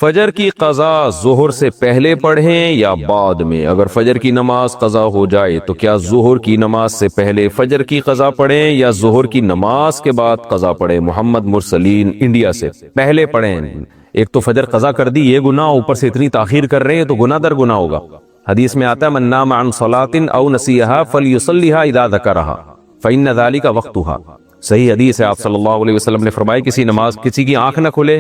فجر کی قضا ظہر سے پہلے پڑھیں یا بعد میں؟ اگر فجر کی نماز قضا ہو جائے تو کیا ظہر کی نماز سے پہلے فجر کی قضا پڑھیں یا ظہر کی نماز کے بعد قضا پڑھیں؟ محمد مرسلین انڈیا سے۔ پہلے پڑھیں۔ ایک تو فجر قضا کر دی، یہ گناہ، اوپر سے اتنی تاخیر کر رہے ہیں تو گناہ در گناہ ہوگا۔ حدیث میں آتا ہے من نام عن صلاۃ او نسیھا فلیصلیھا اذا ذکرھا فإن ذلک وقتھا۔ صحیح حدیث ہے، آپ صلی اللہ علیہ وسلم نے فرمایا کسی کی آنکھ نہ کھلے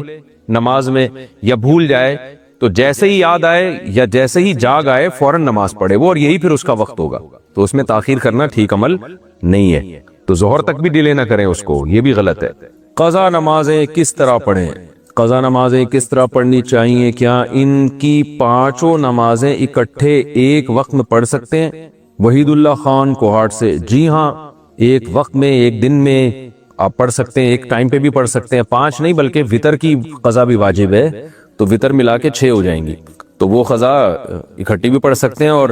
نماز میں یا بھول جائے تو جیسے ہی یاد آئے یا جیسے ہی جاگ آئے فوراً نماز پڑھے وہ، اور یہی پھر اس کا وقت ہوگا۔ تو اس میں تاخیر کرنا ٹھیک عمل نہیں ہے، تو ظہر تک بھی ڈیلے نہ کریں اس کو، یہ بھی غلط ہے۔ قضا نمازیں کس طرح پڑھیں؟ قضا نمازیں کس طرح پڑھنی چاہیے؟ کیا ان کی پانچوں نمازیں اکٹھے ایک وقت میں پڑھ سکتے ہیں؟ وحید اللہ خان کوہاٹ سے۔ جی ہاں، ایک وقت میں، ایک دن میں آپ پڑھ سکتے ہیں، ایک ٹائم پہ بھی پڑھ سکتے ہیں۔ 5 نہیں بلکہ وتر کی قضا بھی واجب ہے، تو وتر ملا کے 6 ہو جائیں گی، تو وہ قضا اکٹھی بھی پڑھ سکتے ہیں۔ اور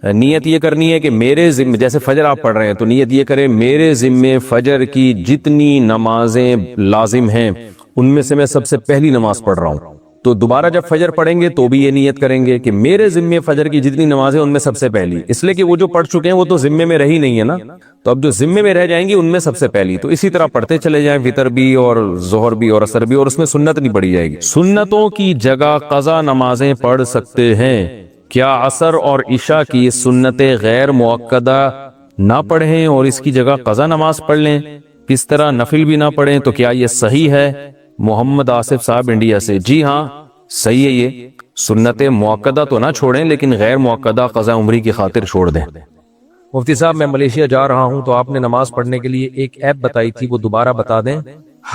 نیت یہ کرنی ہے کہ میرے ذمے، جیسے فجر آپ پڑھ رہے ہیں تو نیت یہ کریں میرے ذمے فجر کی جتنی نمازیں لازم ہیں ان میں سے میں سب سے پہلی نماز پڑھ رہا ہوں۔ تو دوبارہ جب فجر پڑھیں گے تو بھی یہ نیت کریں گے کہ میرے ذمے فجر کی جتنی نمازیں ان میں سب سے پہلی، اس لیے کہ وہ جو پڑھ چکے ہیں وہ تو ذمے میں رہی نہیں ہے نا، تو اب جو ذمے میں رہ جائیں گی ان میں سب سے پہلی۔ تو اسی طرح پڑھتے چلے جائیں، وتر بھی اور ظہر بھی اور عصر بھی، اور اس میں سنت نہیں پڑھی جائے گی۔ سنتوں کی جگہ قضا نمازیں پڑھ سکتے ہیں، کیا عصر اور عشاء کی سنتیں غیر مؤکدہ نہ پڑھیں اور اس کی جگہ قضا نماز پڑھ لیں؟ کس طرح نفل بھی نہ پڑھیں، تو کیا یہ صحیح ہے؟ محمد آصف صاحب انڈیا سے۔ جی ہاں صحیح ہے، یہ سنت مؤکدہ تو نہ چھوڑیں لیکن غیر مؤکدہ قضا عمری کی خاطر چھوڑ دیں۔ مفتی صاحب میں ملیشیا جا رہا ہوں تو آپ نے نماز پڑھنے کے لیے ایک ایپ بتائی تھی، وہ دوبارہ بتا دیں۔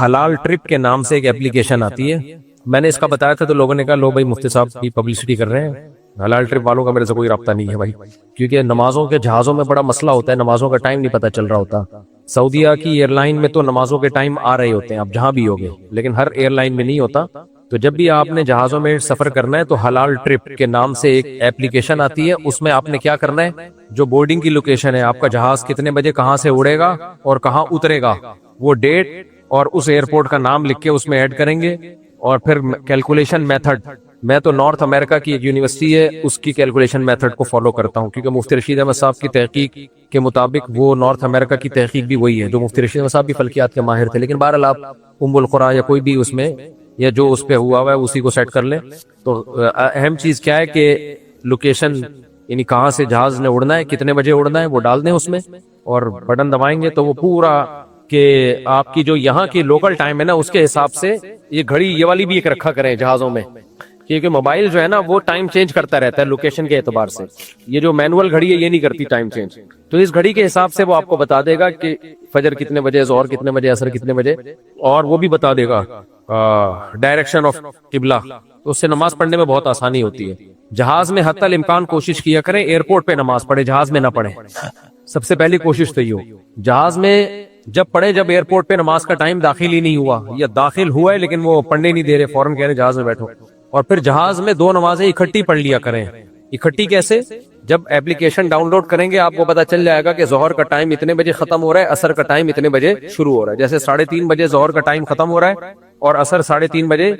حلال ٹرپ کے نام سے ایک اپلیکیشن آتی ہے، میں نے اس کا بتایا تھا تو لوگوں نے کہا لو بھائی مفتی صاحب کی پبلسٹی کر رہے ہیں۔ حلال ٹرپ والوں کا میرے سے کوئی رابطہ نہیں ہے بھائی، کیونکہ نمازوں کے جہازوں میں بڑا مسئلہ ہوتا ہے، نمازوں کا ٹائم نہیں پتہ چل رہا ہوتا۔ سعودیہ کی ایئر لائن میں تو نمازوں کے ٹائم آ رہے ہوتے ہیں، آپ جہاں بھی ہوگے، لیکن ہر ایئر لائن میں نہیں ہوتا۔ تو جب بھی آپ نے جہازوں میں سفر کرنا ہے تو حلال ٹرپ کے نام سے ایک ایپلیکیشن آتی ہے، اس میں آپ نے کیا کرنا ہے، جو بورڈنگ کی لوکیشن ہے، آپ کا جہاز کتنے بجے کہاں سے اڑے گا اور کہاں اترے گا، وہ ڈیٹ اور اس ایئرپورٹ کا نام لکھ کے اس میں ایڈ کریں گے، اور پھر کیلکولیشن میتھڈ، میں تو نارتھ امریکہ کی ایک یونیورسٹی ہے اس کی کیلکولیشن میتھڈ کو فالو کرتا ہوں، کیونکہ مفتی رشید احمد صاحب کی تحقیق کے مطابق وہ نارتھ امریکہ کی تحقیق بھی وہی ہے، جو مفتی رشید احمد صاحب بھی فلکیات کے ماہر تھے، لیکن بہرحال آپ ام القرآن یا کوئی بھی اس میں یا جو اس پہ ہوا ہے اسی کو سیٹ کر لیں۔ تو اہم چیز کیا ہے کہ لوکیشن، یعنی کہاں سے جہاز نے اڑنا ہے، کتنے بجے اڑنا ہے، وہ ڈال دیں اس میں، اور بٹن دبائیں گے تو وہ پورا کہ آپ کی جو یہاں کی لوکل ٹائم ہے نا اس کے حساب سے یہ گھڑی، یہ والی بھی ایک رکھا کریں جہازوں میں، کیونکہ موبائل جو ہے نا وہ ٹائم چینج کرتا رہتا ہے لوکیشن کے اعتبار سے، یہ جو مینول گھڑی ہے یہ نہیں کرتی ٹائم چینج، تو اس گھڑی کے حساب سے وہ آپ کو بتا دے گا کہ فجر کتنے بجے، ظہر کتنے بجے، عصر کتنے بجے، اور وہ بھی بتا دے گا ڈائریکشن آف قبلہ، تو اس سے نماز پڑھنے میں بہت آسانی ہوتی ہے۔ جہاز میں حتی الامکان کوشش کیا کریں ایئرپورٹ پہ نماز پڑھے، جہاز میں نہ پڑھیں، سب سے پہلی کوشش تو یہ ہو۔ جہاز میں جب پڑھے جب ایئرپورٹ پہ نماز کا ٹائم داخل ہی نہیں ہوا، یا داخل ہوا ہے لیکن وہ پڑھنے نہیں دے رہے، فوراً کہہ رہے جہاز میں بیٹھو، اور پھر جہاز میں 2 نمازیں اکٹھی پڑھ لیا کریں۔ اکٹھی کیسے؟ جب ایپلیکیشن ڈاؤن لوڈ کریں گے آپ کو پتا چل جائے گا کہ ظہر کا ٹائم اتنے بجے ختم ہو رہا ہے، عصر کا ٹائم اتنے بجے شروع ہو رہا ہے، جیسے 3:30 بجے ظہر کا ٹائم ختم ہو رہا ہے اور عصر 3:30 بجے۔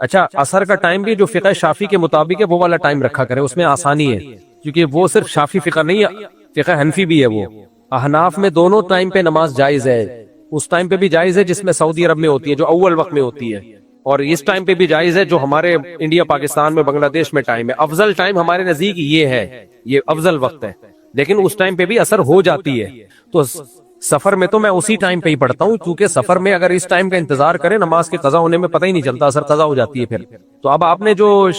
اچھا، عصر کا ٹائم بھی جو فقہ شافعی کے مطابق ہے وہ والا ٹائم رکھا کریں، اس میں آسانی ہے، کیونکہ وہ صرف شافعی فقہ نہیں ہے، فقہ حنفی بھی ہے، وہ احناف میں دونوں ٹائم پہ نماز جائز ہے، اس ٹائم پہ بھی جائز ہے جس میں سعودی عرب میں ہوتی ہے جو اول وقت میں ہوتی ہے، اور اس ٹائم پہ بھی جائز ہے جو ہمارے انڈیا، پاکستان میں، بنگلہ دیش میں ٹائم ہے۔ افضل ٹائم ہمارے نزدیک یہ ہے، یہ افضل وقت ہے، لیکن اس ٹائم پہ بھی اثر ہو جاتی ہے۔ تو سفر میں تو میں اسی ٹائم پہ ہی پڑھتا ہوں، کیونکہ سفر میں اگر اس ٹائم کا انتظار کرے نماز کے قضا ہونے میں پتہ ہی نہیں چلتا، اثر قضا ہو جاتی ہے پھر۔ تو اب آپ نے جو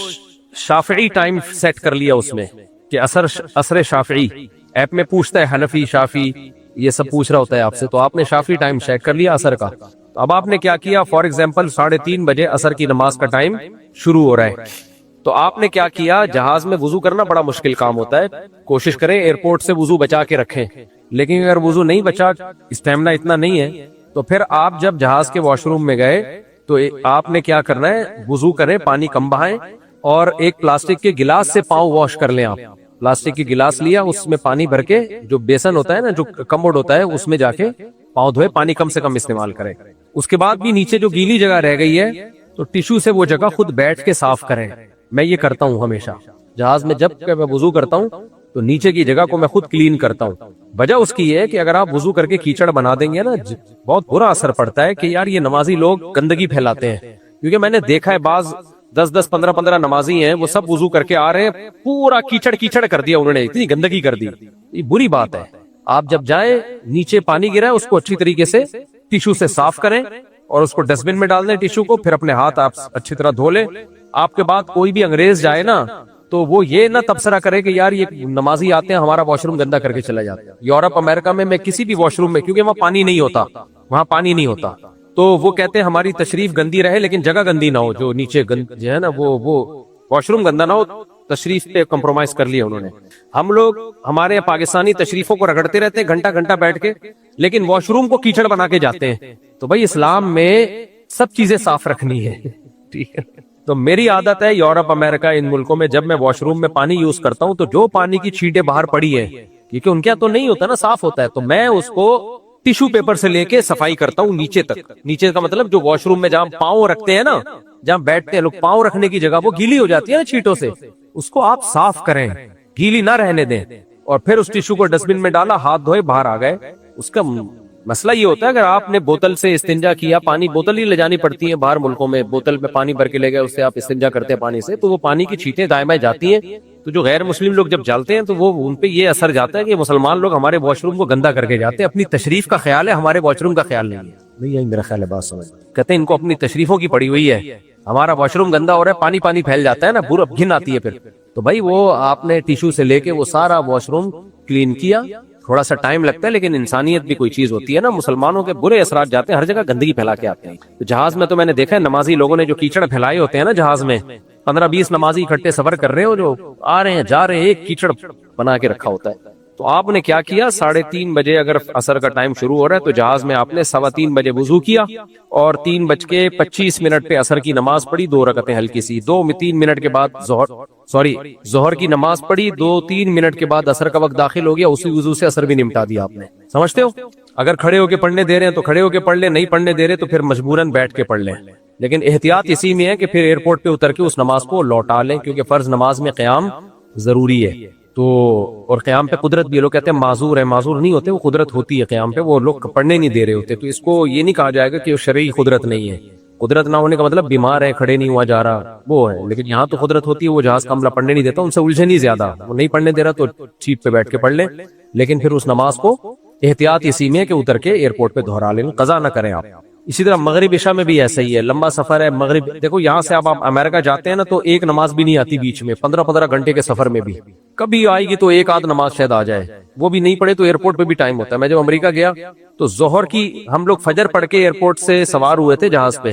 شافعی ٹائم سیٹ کر لیا اس میں کہ عصر شافعی، ایپ میں پوچھتا ہے حنفی، شافعی، یہ سب پوچھ رہا ہوتا ہے آپ سے، تو آپ نے شافعی ٹائم سیٹ کر لیا عصر کا۔ تو اب آپ نے کیا کیا، فار ایگزامپل 3:30 بجے عصر کی نماز کا ٹائم شروع ہو رہا ہے، تو آپ نے کیا کیا، جہاز میں وضو کرنا بڑا مشکل کام ہوتا ہے، کوشش کریں ایئرپورٹ سے وضو بچا کے رکھیں، لیکن اگر وضو نہیں بچا، اسٹیمنا اتنا نہیں ہے، تو پھر آپ جب جہاز کے واش روم میں گئے تو آپ نے کیا کرنا ہے، وضو کریں، پانی کم بہائیں، اور ایک پلاسٹک کے گلاس سے پاؤں واش کر لیں۔ آپ پلاسٹک کی گلاس لیا، اس میں پانی بھر کے، جو بیسن ہوتا ہے نا، جو کموڈ ہوتا ہے، اس میں جا کے پاؤں دھوئے، پانی کم سے کم استعمال کریں۔ اس کے بعد بھی نیچے جو گیلی جگہ رہ گئی ہے تو ٹیشو سے وہ جگہ خود بیٹھ کے صاف کریں. میں یہ کرتا ہوں ہمیشہ جہاز میں. جب کہ میں وضو کرتا ہوں تو نیچے کی جگہ کو میں خود کلین کرتا ہوں. وجہ اس کی یہ ہے کہ اگر آپ وضو کر کے کیچڑ بنا دیں گے نا, بہت برا اثر پڑتا ہے کہ یار یہ نمازی لوگ گندگی پھیلاتے ہیں. کیونکہ میں نے دیکھا ہے بعض 10 15 نمازی ہیں, وہ سب وضو کر کے آ رہے ہیں, پورا کیچڑ کر دیا انہوں نے, اتنی گندگی کر دی. یہ بری بات ہے. آپ جب جائیں نیچے پانی گرا ہے اس کو اچھی طریقے سے ٹیشو سے صاف کریں اور اس کو ڈسٹ بن میں ڈال دیں ٹیشو کو, پھر اپنے ہاتھ آپ اچھی طرح دھو لیں. آپ کے بعد کوئی بھی انگریز جائے نا تو وہ یہ نہ تبصرہ کرے کہ یار یہ نمازی آتے ہیں ہمارا واش روم گندا کر کے چلا جاتا ہے. یورپ امریکہ میں کسی بھی واش روم میں, کیونکہ وہاں پانی نہیں ہوتا, تو وہ کہتے ہیں ہماری تشریف گندی رہے لیکن جگہ گندی نہ ہو. جو نیچے جو ہے نا وہ واش روم گندا نہ ہو, تشریف پہ کمپرومائز کر لیا انہوں نے. ہم لوگ ہمارے پاکستانی تشریفوں کو رگڑتے رہتے ہیں گھنٹہ بیٹھ کے, لیکن واش روم کو کیچڑ بنا کے جاتے ہیں. تو بھائی اسلام میں سب چیزیں صاف رکھنی ہے, ٹھیک ہے. تو میری عادت ہے یورپ امریکہ ان ملکوں میں جب میں واش روم میں پانی یوز کرتا ہوں تو جو پانی کی چھینٹیں باہر پڑی ہے, کیونکہ ان کے تو نہیں ہوتا نا, صاف ہوتا ہے, تو میں اس کو ٹیشو پیپر سے لے کے صفائی کرتا ہوں نیچے تک. نیچے کا مطلب جو واش روم میں جہاں پاؤں رکھتے ہیں نا, جہاں بیٹھتے ہیں لوگ, پاؤں رکھنے کی جگہ وہ گیلی ہو جاتی ہے نا چھینٹوں سے, اس کو آپ صاف کریں, گیلی نہ رہنے دیں. اور پھر اس ٹیشو کو ڈسٹ بن میں ڈالا, ہاتھ دھوئے, باہر آ گئے. اس کا مسئلہ یہ ہوتا ہے اگر آپ نے بوتل سے استنجا کیا, پانی بوتل ہی لے جانی پڑتی ہے باہر ملکوں میں, بوتل میں پانی بھر کے لے گئے, اس سے آپ استنجا کرتے ہیں پانی سے, تو وہ پانی کی چھینٹیں دائیں جاتی ہیں. تو جو غیر مسلم لوگ جب جالتے ہیں تو وہ ان پہ یہ اثر جاتا ہے کہ مسلمان لوگ ہمارے واش روم کو گندا کر کے جاتے ہیں. اپنی تشریف کا خیال ہے, ہمارے واش روم کا خیال نہیں ہے. نہیں یہی میرا خیال ہے, بات سمجھ. کہتے ہیں ان کو اپنی تشریفوں کی پڑی ہوئی ہے, ہمارا واش روم گندا ہو رہا ہے, پانی پھیل جاتا ہے نا, برا گھن آتی ہے پھر. تو بھائی وہ آپ نے ٹیشو سے لے کے وہ سارا واش روم کلین کیا. تھوڑا سا ٹائم لگتا ہے لیکن انسانیت بھی کوئی چیز ہوتی ہے نا. مسلمانوں کے برے اثرات جاتے ہیں, ہر جگہ گندگی پھیلا کے آتے ہیں. تو جہاز میں تو میں نے دیکھا ہے نمازی لوگوں نے جو کیچڑ پھیلائے ہوتے ہیں نا جہاز میں, 15-20 نمازی اکٹھے سفر کر رہے ہو, جو آ رہے ہیں جا رہے ہیں, ایک کیچڑ بنا کے رکھا ہوتا ہے. تو آپ نے کیا کیا, 3:30 بجے اگر عصر کا ٹائم شروع ہو رہا ہے تو جہاز میں آپ نے 3:15 بجے وضو کیا اور 3:25 پہ عصر کی نماز پڑھی, 2 رکعتیں ہلکی سی. 2-3 منٹ کے بعد ظہر کی نماز پڑھی, 2-3 منٹ کے بعد عصر کا وقت داخل ہو گیا, اسی وضو سے عصر بھی نمٹا دیا آپ نے. سمجھتے ہو؟ اگر کھڑے ہو کے پڑھنے دے رہے ہیں تو کھڑے ہو کے پڑھ لیں, نہیں پڑھنے دے رہے تو پھر مجبوراً بیٹھ کے پڑھ لیں. لیکن احتیاط اسی میں ہے کہ پھر ایئرپورٹ پہ اتر کے اس نماز کو لوٹا لیں, کیونکہ فرض نماز میں قیام ضروری ہے. تو اور قیام پہ قدرت بھی, لوگ کہتے ہیں معذور ہے, معذور نہیں ہوتے, وہ قدرت ہوتی ہے قیام پہ, وہ لوگ پڑھنے نہیں دے رہے ہوتے. تو اس کو یہ نہیں کہا جائے گا کہ وہ شرعی قدرت نہیں ہے. قدرت نہ ہونے کا مطلب بیمار ہے, کھڑے نہیں ہوا جا رہا, وہ ہے. لیکن یہاں تو قدرت ہوتی ہے, وہ جہاز کا عملہ پڑھنے نہیں دیتا, ان سے الجھن نہیں زیادہ, وہ نہیں پڑھنے دے رہا تو سیٹ پہ بیٹھ کے پڑھ لیں. لیکن پھر اس نماز کو احتیاط اسی میں کہ اتر کے ایئرپورٹ پہ دہرا لیں, قضا نہ کریں آپ. اسی طرح مغرب عشاء میں بھی ایسا ہی ہے, لمبا سفر ہے مغرب. دیکھو یہاں سے آپ امریکہ جاتے ہیں نا تو ایک نماز بھی نہیں آتی بیچ میں, 15 گھنٹے کے سفر میں بھی. کبھی آئے گی تو ایک آدھ نماز شاید آ جائے, وہ بھی نہیں پڑھے تو ایئرپورٹ پہ بھی ٹائم ہوتا ہے. میں جب امریکہ گیا تو ظہر کی ہم لوگ فجر پڑھ کے ایئرپورٹ سے سوار ہوئے تھے جہاز پہ,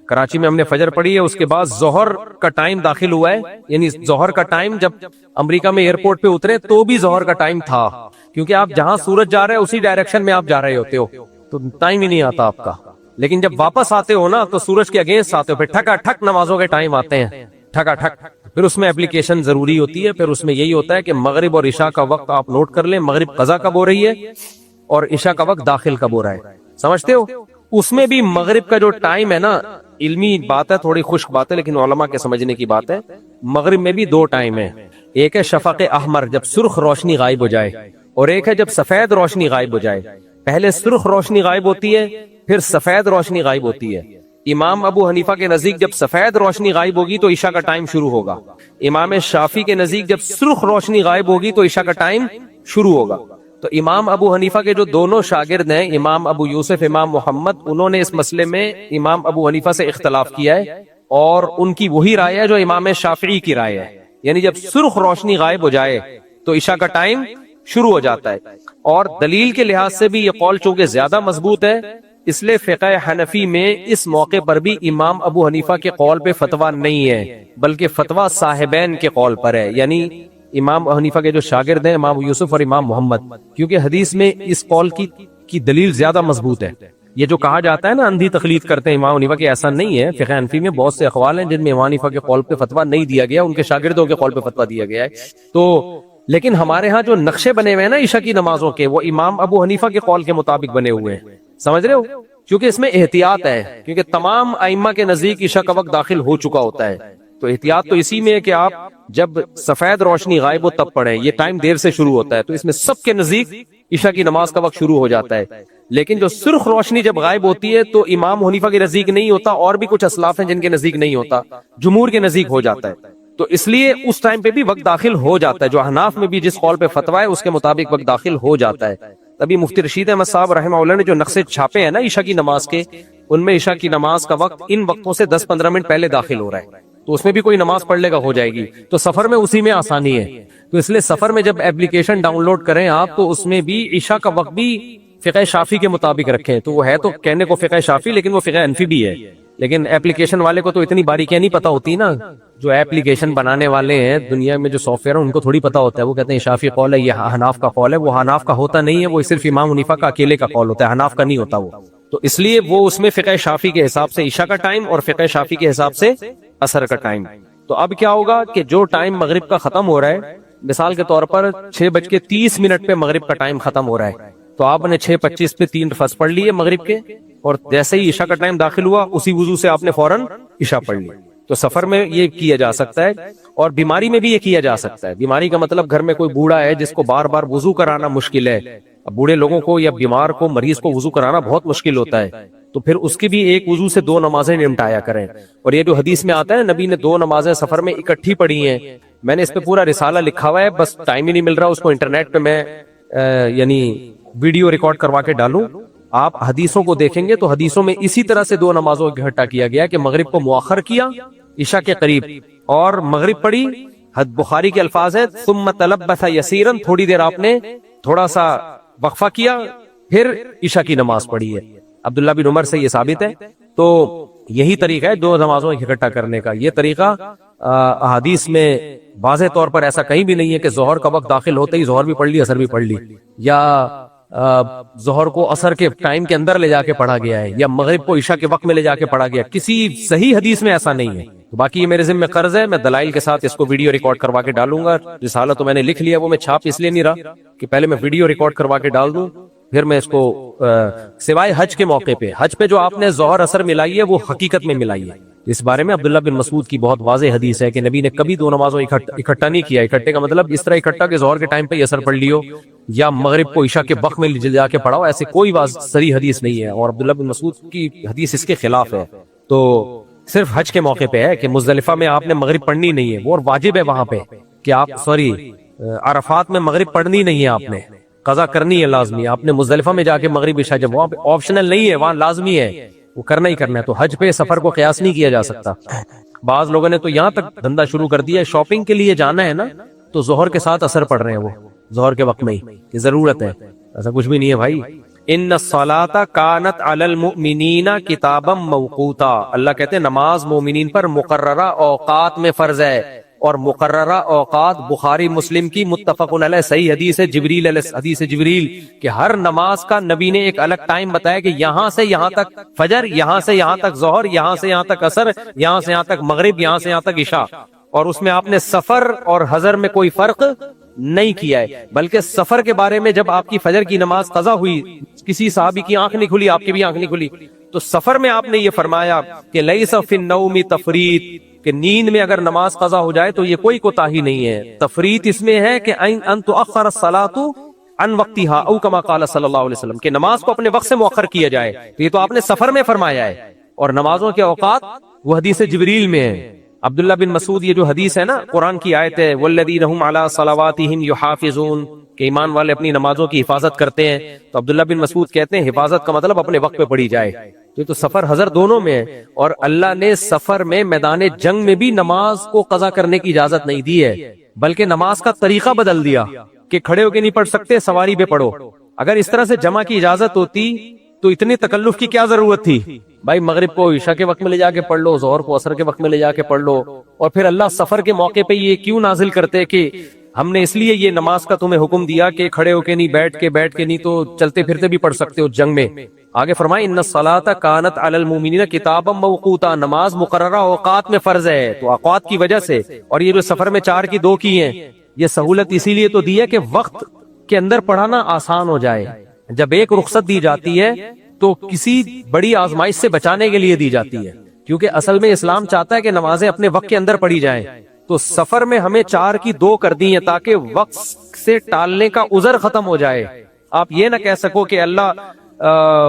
کراچی میں ہم نے فجر پڑھی ہے, اس کے بعد ظہر کا ٹائم داخل ہوا ہے. یعنی ظہر کا ٹائم جب امریکہ میں ایئرپورٹ پہ اترے تو بھی ظہر کا ٹائم تھا, کیونکہ آپ جہاں سورج جا رہے ہیں اسی ڈائریکشن میں آپ جا رہے ہوتے ہو, تو ٹائم ہی نہیں آتا آپ کا. لیکن جب واپس آتے ہو نا تو سورج کے اگینسٹ آتے ہو, پھر ٹھکا ٹھک نمازوں کے ٹائم آتے ہیں, ٹھکا ٹھک. پھر اس میں اپلیکیشن ضروری ہوتی ہے, پھر اس میں یہی ہوتا ہے کہ مغرب اور عشاء کا وقت آپ نوٹ کر لیں, مغرب قضا کب ہو رہی ہے اور عشاء کا وقت داخل کب ہو رہا ہے. سمجھتے ہو؟ اس میں بھی مغرب کا جو ٹائم ہے نا, علمی بات ہے, تھوڑی خشک بات ہے, لیکن علماء کے سمجھنے کی بات ہے. مغرب میں بھی 2 ٹائم ہے, ایک ہے شفق احمر جب سرخ روشنی غائب ہو جائے, اور ایک ہے جب سفید روشنی غائب ہو جائے. پہلے سرخ روشنی غائب ہوتی ہے, پھر سفید روشنی غائب ہوتی ہے. امام ابو حنیفہ کے نزدیک جب سفید روشنی غائب ہوگی تو عشاء کا ٹائم شروع ہوگا. امام شافعی کے نزدیک جب سرخ روشنی غائب ہوگی تو عشاء کا ٹائم شروع ہوگا. تو امام ابو حنیفہ کے جو دونوں شاگرد ہیں, امام ابو یوسف, امام محمد, انہوں نے اس مسئلے میں امام ابو حنیفہ سے اختلاف کیا ہے, اور ان کی وہی رائے ہے جو امام شافعی کی رائے ہے. یعنی جب سرخ روشنی غائب ہو جائے تو عشاء کا ٹائم شروع ہو جاتا ہے. اور دلیل کے لحاظ سے بھی یہ قول چونکہ زیادہ مضبوط ہے, اس لیے فقہ حنفی میں اس موقع پر بھی امام ابو حنیفہ کے قول پہ فتویٰ نہیں ہے, بلکہ فتویٰ صاحبین کے قول پر ہے. یعنی امام ابو حنیفہ کے جو شاگرد ہیں, امام یوسف اور امام محمد, کیونکہ حدیث میں اس قول کی دلیل زیادہ مضبوط ہے. یہ جو کہا جاتا ہے نا اندھی تقلید کرتے ہیں امام حنیفہ کی, ایسا نہیں ہے. فقہ حنفی میں بہت سے اقوال ہیں جن میں امام حنیفہ کے قول پہ فتویٰ نہیں دیا گیا, ان کے شاگردوں کے قول پہ فتویٰ دیا گیا ہے. تو لیکن ہمارے ہاں جو نقشے بنے ہوئے ہیں نا عشاء کی نمازوں کے, وہ امام ابو حنیفہ کے قول کے مطابق بنے ہوئے ہیں. سمجھ رہے ہو؟ کیونکہ اس میں احتیاط ہے، کیونکہ تمام ائمہ کے نزدیک عشاء کا وقت داخل ہو چکا ہوتا ہے، تو احتیاط تو اسی میں ہے کہ آپ جب سفید روشنی غائب ہو تب پڑھیں، یہ ٹائم دیر سے شروع ہوتا ہے، تو اس میں سب کے نزدیک عشاء کی نماز کا وقت شروع ہو جاتا ہے۔ لیکن جو سرخ روشنی جب غائب ہوتی ہے تو امام حنیفہ کے نزدیک نہیں ہوتا، اور بھی کچھ اسلاف ہیں جن کے نزدیک نہیں ہوتا، جمہور کے نزدیک ہو جاتا ہے، تو اس لیے اس ٹائم پہ بھی وقت داخل ہو جاتا ہے۔ جو احناف میں بھی جس قول پہ فتویٰ ہے اس کے مطابق وقت داخل ہو جاتا ہے۔ ابھی مفتی رشید احمد صاحب رحمہ اللہ نے جو نقشے چھاپے ہیں نا عشاء کی نماز کے، ان میں عشاء کی نماز کا وقت ان وقتوں سے 10-15 منٹ پہلے داخل ہو رہا ہے، تو اس میں بھی کوئی نماز پڑھ لے گا ہو جائے گی، تو سفر میں اسی میں آسانی ہے، تو اس لیے سفر میں جب ایپلیکیشن ڈاؤن لوڈ کریں آپ تو اس میں بھی عشاء کا وقت بھی فقہ شافی کے مطابق رکھیں، تو وہ ہے تو کہنے کو فقہ شافی لیکن وہ فقہ حنفی بھی ہے، لیکن ایپلیکیشن والے کو تو اتنی باریکیاں نہیں پتا ہوتی نا، جو ایپلیکیشن بنانے والے ہیں دنیا میں جو سافٹ ویئر ہیں ان کو تھوڑی پتا ہوتا ہے، وہ کہتے ہیں شافی قول ہے، یہ حناف کا قول ہے، وہ حناف کا ہوتا نہیں ہے، وہ صرف امام حنیفہ کا اکیلے کا قول ہوتا ہے، حناف کا نہیں ہوتا وہ، تو اس لیے وہ اس میں فقہ شافی کے حساب سے عشاء کا ٹائم اور فقہ شافی کے حساب سے عصر کا ٹائم۔ تو اب کیا ہوگا کہ جو ٹائم مغرب کا ختم ہو رہا ہے، مثال کے طور پر 6:30 پہ مغرب کا ٹائم ختم ہو رہا ہے، تو آپ نے 6:25 پہ 3 فرض پڑھ لیے مغرب کے، اور جیسے ہی عشاء کا ٹائم داخل ہوا اسی وضو سے آپ نے فوراً عشاء پڑھ لی۔ تو سفر میں یہ کیا جا سکتا ہے، اور بیماری میں بھی یہ کیا جا سکتا ہے۔ بیماری کا مطلب گھر میں کوئی بوڑھا ہے جس کو بار بار وضو کرانا مشکل ہے، اب بوڑھے لوگوں کو یا بیمار کو مریض کو وضو کرانا بہت مشکل ہوتا ہے، تو پھر اس کی بھی ایک وضو سے 2 نمازیں نمٹایا کریں۔ اور یہ جو حدیث میں آتا ہے نبی نے 2 نمازیں سفر میں اکٹھی پڑھی ہیں، میں نے اس پہ پورا رسالہ لکھا ہوا ہے، بس ٹائم ہی نہیں مل رہا اس کو انٹرنیٹ پہ میں یعنی ویڈیو ریکارڈ کروا کے ڈالوں۔ آپ حدیثوں کو دیکھیں گے تو حدیثوں میں اسی طرح سے 2 نمازوں کو اکٹھا کیا گیا کہ مغرب کو مؤخر کیا عشاء کے قریب، اور مغرب پڑھی، بخاری کے الفاظ ہے ثم تلبث یسیرا، تھوڑی دیر آپ نے تھوڑا سا وقفہ کیا، پھر عشاء کی نماز پڑھی ہے۔ عبداللہ بن عمر سے یہ ثابت ہے، تو یہی طریقہ ہے 2 نمازوں کو اکٹھا کرنے کا۔ یہ طریقہ احادیث میں واضح طور پر ایسا کہیں بھی نہیں ہے کہ ظہر کا وقت داخل ہوتے ہی ظہر بھی پڑھ لی عصر بھی پڑھ لی، یا ظہر کو عصر کے ٹائم کے اندر لے جا کے پڑھا گیا ہے، یا مغرب کو عشاء کے وقت میں لے جا کے پڑھا گیا، کسی صحیح حدیث میں ایسا نہیں ہے۔ باقی یہ میرے ذمہ قرض ہے، میں دلائل کے ساتھ اس کو ویڈیو ریکارڈ کروا کے ڈالوں گا۔ رسالہ تو میں نے لکھ لیا، وہ میں چھاپ اس لیے نہیں رہا کہ پہلے میں ویڈیو ریکارڈ کروا کے ڈال دوں، پھر میں اس کو سوائے حج کے موقع پہ، حج پہ جو آپ نے ظہر عصر ملائی ہے وہ حقیقت میں ملائی ہے۔ اس بارے میں عبداللہ بن مسعود کی بہت واضح حدیث ہے کہ نبی نے کبھی 2 نمازوں اکٹھا نہیں کیا۔ اکٹھے کا مطلب اس طرح اکٹھا کہ ظہر کے ٹائم پہ عصر پڑھ لیو یا مغرب کو عشاء کے وقت میں جا کے پڑھاؤ، ایسے کوئی صریح حدیث نہیں ہے، اور عبداللہ بن مسعود کی حدیث اس کے خلاف ہے۔ تو صرف حج کے موقع پہ ہے کہ مزدلفہ میں آپ نے مغرب پڑھنی نہیں ہے، وہ اور واجب ہے وہاں پہ کہ آپ عرفات میں مغرب پڑھنی نہیں ہے، آپ نے قضا کرنی ہے لازمی، آپ نے مزدلفہ میں جا کے مغرب عشاء، جب وہاں پہ آپشنل نہیں ہے وہاں لازمی ہے، وہ کرنا ہی کرنا ہے۔ تو حج پہ سفر کو قیاس نہیں کیا جا سکتا۔ بعض لوگوں نے تو یہاں تک دھندا شروع کر دیا ہے، شاپنگ کے لیے جانا ہے نا تو ظہر کے ساتھ عصر پڑھ رہے ہیں، وہ ظہر کے وقت میں ہی، یہ ضرورت ہے، ایسا کچھ بھی نہیں ہے بھائی۔ ان الصلاۃ کانت علی المؤمنین کتابا موقوتا، اللہ کہتے ہیں نماز مومنین پر مقررہ اوقات میں فرض ہے، اور مقررہ اوقات بخاری مسلم کی متفق علیہ صحیح حدیث ہے جبریل علیہ حدیث جبریل کہ ہر نماز کا نبی نے ایک الگ ٹائم بتایا کہ یہاں سے یہاں تک فجر، یہاں سے یہاں تک ظہر، یہاں سے یہاں تک عصر، یہاں سے یہاں تک مغرب، یہاں سے یہاں تک عشاء، اور اس میں آپ نے سفر اور حضر میں کوئی فرق نہیں کیا ہے، بلکہ سفر کے بارے میں جب آپ کی فجر کی نماز قضا ہوئی، کسی صحابی کی آنکھ نہیں کھلی، آپ کی بھی آنکھ نہیں کھلی، تو سفر میں آپ نے یہ فرمایا کہ لیس فی النوم تفریط، کہ نیند میں اگر نماز قضا ہو جائے تو یہ کوئی کوتاہی نہیں ہے۔ تفریط اس میں ہے کہ ان تؤخر الصلاۃ عن وقتها او کما قال صلی اللہ علیہ وسلم، کہ نماز کو اپنے وقت سے مؤخر کیا جائے، تو یہ تو آپ نے سفر میں فرمایا ہے، اور نمازوں کے اوقات وہ حدیث جبریل میں ہے۔ عبداللہ بن مسعود یہ جو حدیث ہے نا، قرآن کی آیت ہے والذین هم علی صلواتهم یحافظون، کہ ایمان والے اپنی نمازوں کی حفاظت کرتے ہیں، تو عبداللہ بن مسعود کہتے ہیں حفاظت کا مطلب اپنے وقت پہ پڑھی جائے، تو سفر حضر دونوں میں ہے، اور اللہ نے سفر میں میدان جنگ میں بھی نماز کو قضا کرنے کی اجازت نہیں دی ہے، بلکہ نماز کا طریقہ بدل دیا کہ کھڑے ہو کے نہیں پڑھ سکتے، سواری پہ پڑھو۔ اگر اس طرح سے جمع کی اجازت ہوتی تو اتنے تکلف کی کیا ضرورت تھی؟ بھائی مغرب کو عشاء کے وقت میں لے جا کے پڑھ لو، ظہر کو عصر کے وقت میں لے جا کے پڑھ لو، اور پھر اللہ سفر کے موقع پہ یہ کیوں نازل کرتے کہ ہم نے اس لیے یہ نماز کا تمہیں حکم دیا کہ کھڑے ہو کے نہیں، بیٹھ کے نہیں، تو چلتے پھرتے بھی پڑھ سکتے ہو جنگ میں۔ آگے فرمائے ان الصلاۃ کانت علی المؤمنین کتابا موقوتا، نماز مقررہ اوقات میں فرض ہے، تو اوقات کی وجہ سے، اور یہ جو سفر میں 4 کی 2 کی ہیں، یہ سہولت اسی لیے تو دی ہے کہ وقت کے اندر پڑھانا آسان ہو جائے۔ جب ایک رخصت دی جاتی ہے تو کسی بڑی آزمائش سے بچانے کے لیے دی جاتی ہے، کیونکہ اصل میں اسلام چاہتا ہے کہ نمازیں اپنے وقت کے اندر پڑھی جائیں. تو سفر میں ہمیں 4 کی 2 کر دی ہیں تاکہ وقت سے ٹالنے کا عذر ختم ہو جائے. آپ یہ نہ کہہ سکو کہ اللہ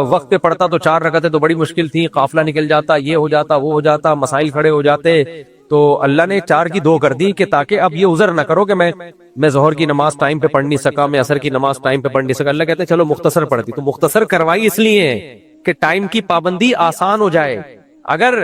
وقت پہ پڑھتا تو 4 رکعتیں تو بڑی مشکل تھی، قافلہ نکل جاتا، یہ ہو جاتا، وہ ہو جاتا، مسائل کھڑے ہو جاتے. تو اللہ نے 4 کی 2 کر دی کہ تاکہ اب یہ عذر نہ کرو کہ میں ظہر کی نماز ٹائم پہ پڑھ نہیں سکا، میں عصر کی نماز ٹائم پہ پڑھ نہیں سکا. اللہ کہتے ہیں چلو مختصر پڑھ دی. تو مختصر کروائی اس لیے ہے کہ ٹائم کی پابندی آسان ہو جائے. اگر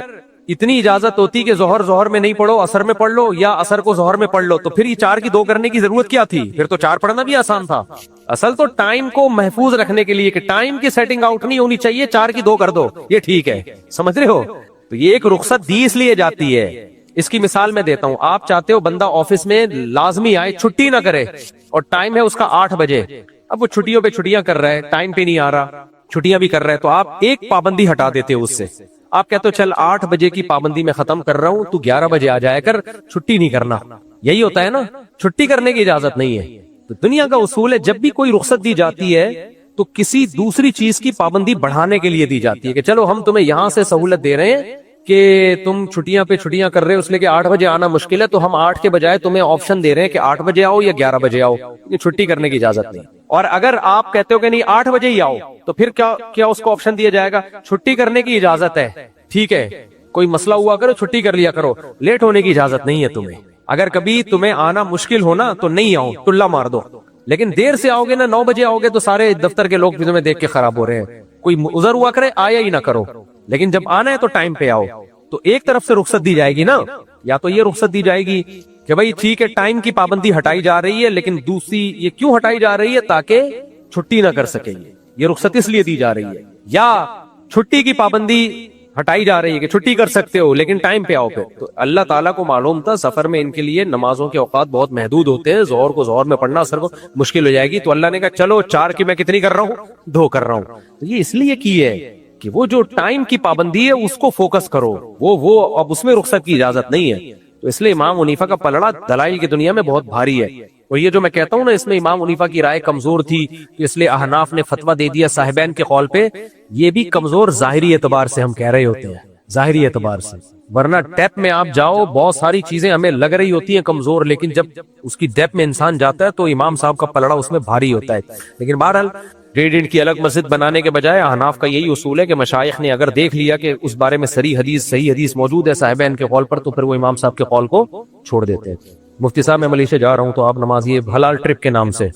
اتنی اجازت ہوتی کہ ظہر میں نہیں پڑھو، عصر میں پڑھ لو، یا عصر کو ظہر میں پڑھ لو، تو پھر یہ 4 کی 2 کرنے کی ضرورت کیا تھی؟ پھر تو 4 پڑھنا بھی آسان تھا. اصل تو ٹائم کو محفوظ رکھنے کے لیے کہ ٹائم کی سیٹنگ آؤٹ نہیں ہونی چاہیے، 4 کی 2 کر دو، یہ ٹھیک ہے. سمجھ رہے ہو؟ تو یہ ایک رخصت دی اس لیے جاتی ہے. اس کی مثال میں دیتا ہوں. آپ چاہتے ہو بندہ آفس میں لازمی آئے، چھٹی نہ کرے، اور ٹائم ہے اس کا 8 بجے. اب وہ چھٹیوں پہ چھٹیاں کر رہا ہے، ٹائم پہ نہیں آ رہا، چھٹیاں بھی کر رہا ہے. تو آپ ایک پابندی ہٹا دیتے ہو اس سے. آپ کہتے ہو چل 8 بجے کی پابندی میں ختم کر رہا ہوں، تو 11 بجے آ جایا کر، چھٹی نہیں کرنا. یہی ہوتا ہے نا، چھٹی کرنے کی اجازت نہیں ہے. تو دنیا کا اصول ہے جب بھی کوئی رخصت دی جاتی ہے تو کسی دوسری چیز کی پابندی بڑھانے کے لیے دی جاتی ہے کہ چلو ہم تمہیں یہاں سے سہولت دے رہے ہیں کہ تم چھٹیاں پہ چھٹیاں کر رہے ہو، اس لیے کہ 8 بجے آنا مشکل ہے، تو ہم 8 کے بجائے تمہیں آپشن دے رہے ہیں کہ 8 بجے آؤ یا 11 بجے آؤ. یہ چھٹی کرنے کی اجازت نہیں. اور اگر آپ کہتے ہو کہ نہیں 8 بجے ہی آؤ، تو پھر کیا اس کو آپشن دیا جائے گا؟ چھٹی کرنے کی اجازت ہے، ٹھیک ہے، کوئی مسئلہ ہوا کرو چھٹی کر لیا کرو، لیٹ ہونے کی اجازت نہیں ہے تمہیں. اگر کبھی تمہیں آنا مشکل ہونا تو نہیں آؤ، ٹلا مار دو. لیکن دیر سے آؤ گے نا، 9 بجے آؤ گے تو سارے دفتر کے لوگ بھی تمہیں دیکھ کے خراب ہو رہے ہیں. کوئی عذر ہوا کرے آیا ہی نہ کرو، لیکن جب آنا ہے تو ٹائم پہ آؤ. تو ایک طرف سے رخصت دی جائے گی نا، یا تو یہ رخصت دی جائے گی کہ بھائی ٹھیک ہے ٹائم کی پابندی ہٹائی جا رہی ہے، لیکن دوسری یہ کیوں ہٹائی جا رہی ہے؟ تاکہ چھٹی نہ کر سکے. یہ رخصت اس لیے دی جا رہی ہے. یا چھٹی کی پابندی ہٹائی جا رہی ہے کہ چھٹی کر سکتے ہو لیکن ٹائم پہ آؤ. پہ تو اللہ تعالیٰ کو معلوم تھا سفر میں ان کے لیے نمازوں کے اوقات بہت محدود ہوتے ہیں، ظہر کو ظہر میں پڑھنا عصر کو مشکل ہو جائے گی. تو اللہ نے کہا چلو 4 کی میں کتنی کر رہا ہوں؟ 2 کر رہا ہوں. تو یہ اس لیے کی ہے کہ وہ جو ٹائم کی پابندی ہے اس کو فوکس کرو، وہ اب اس میں رخصت کی اجازت نہیں ہے. تو اس لیے امام حنیفہ کا پلڑا دلائل کی دنیا میں بہت بھاری ہے. اور یہ جو میں کہتا ہوں نا، اس میں امام حنیفہ کی رائے کمزور تھی، اس لیے احناف نے فتویٰ دے دیا صاحبین کے قول پہ. یہ بھی کمزور ظاہری اعتبار سے ہم کہہ رہے ہوتے ہیں، ظاہری اعتبار سے. ورنہ ڈیپ میں آپ جاؤ، بہت ساری چیزیں ہمیں لگ رہی ہوتی ہیں کمزور، لیکن جب اس کی ڈیپ میں انسان جاتا ہے تو امام صاحب کا پلڑا اس میں بھاری ہوتا ہے. لیکن بہرحال 1.5 کی الگ مسجد بنانے کے بجائے احناف کا یہی اصول ہے کہ مشائخ نے اگر دیکھ لیا کہ اس بارے میں صحیح حدیث موجود ہے صاحبین کے قول پر، تو پھر وہ امام صاحب کے قول کو چھوڑ دیتے ہیں. مفتی صاحب میں ملیشیا جا رہا ہوں تو آپ نماز یہ حلال ٹرپ کے نام سے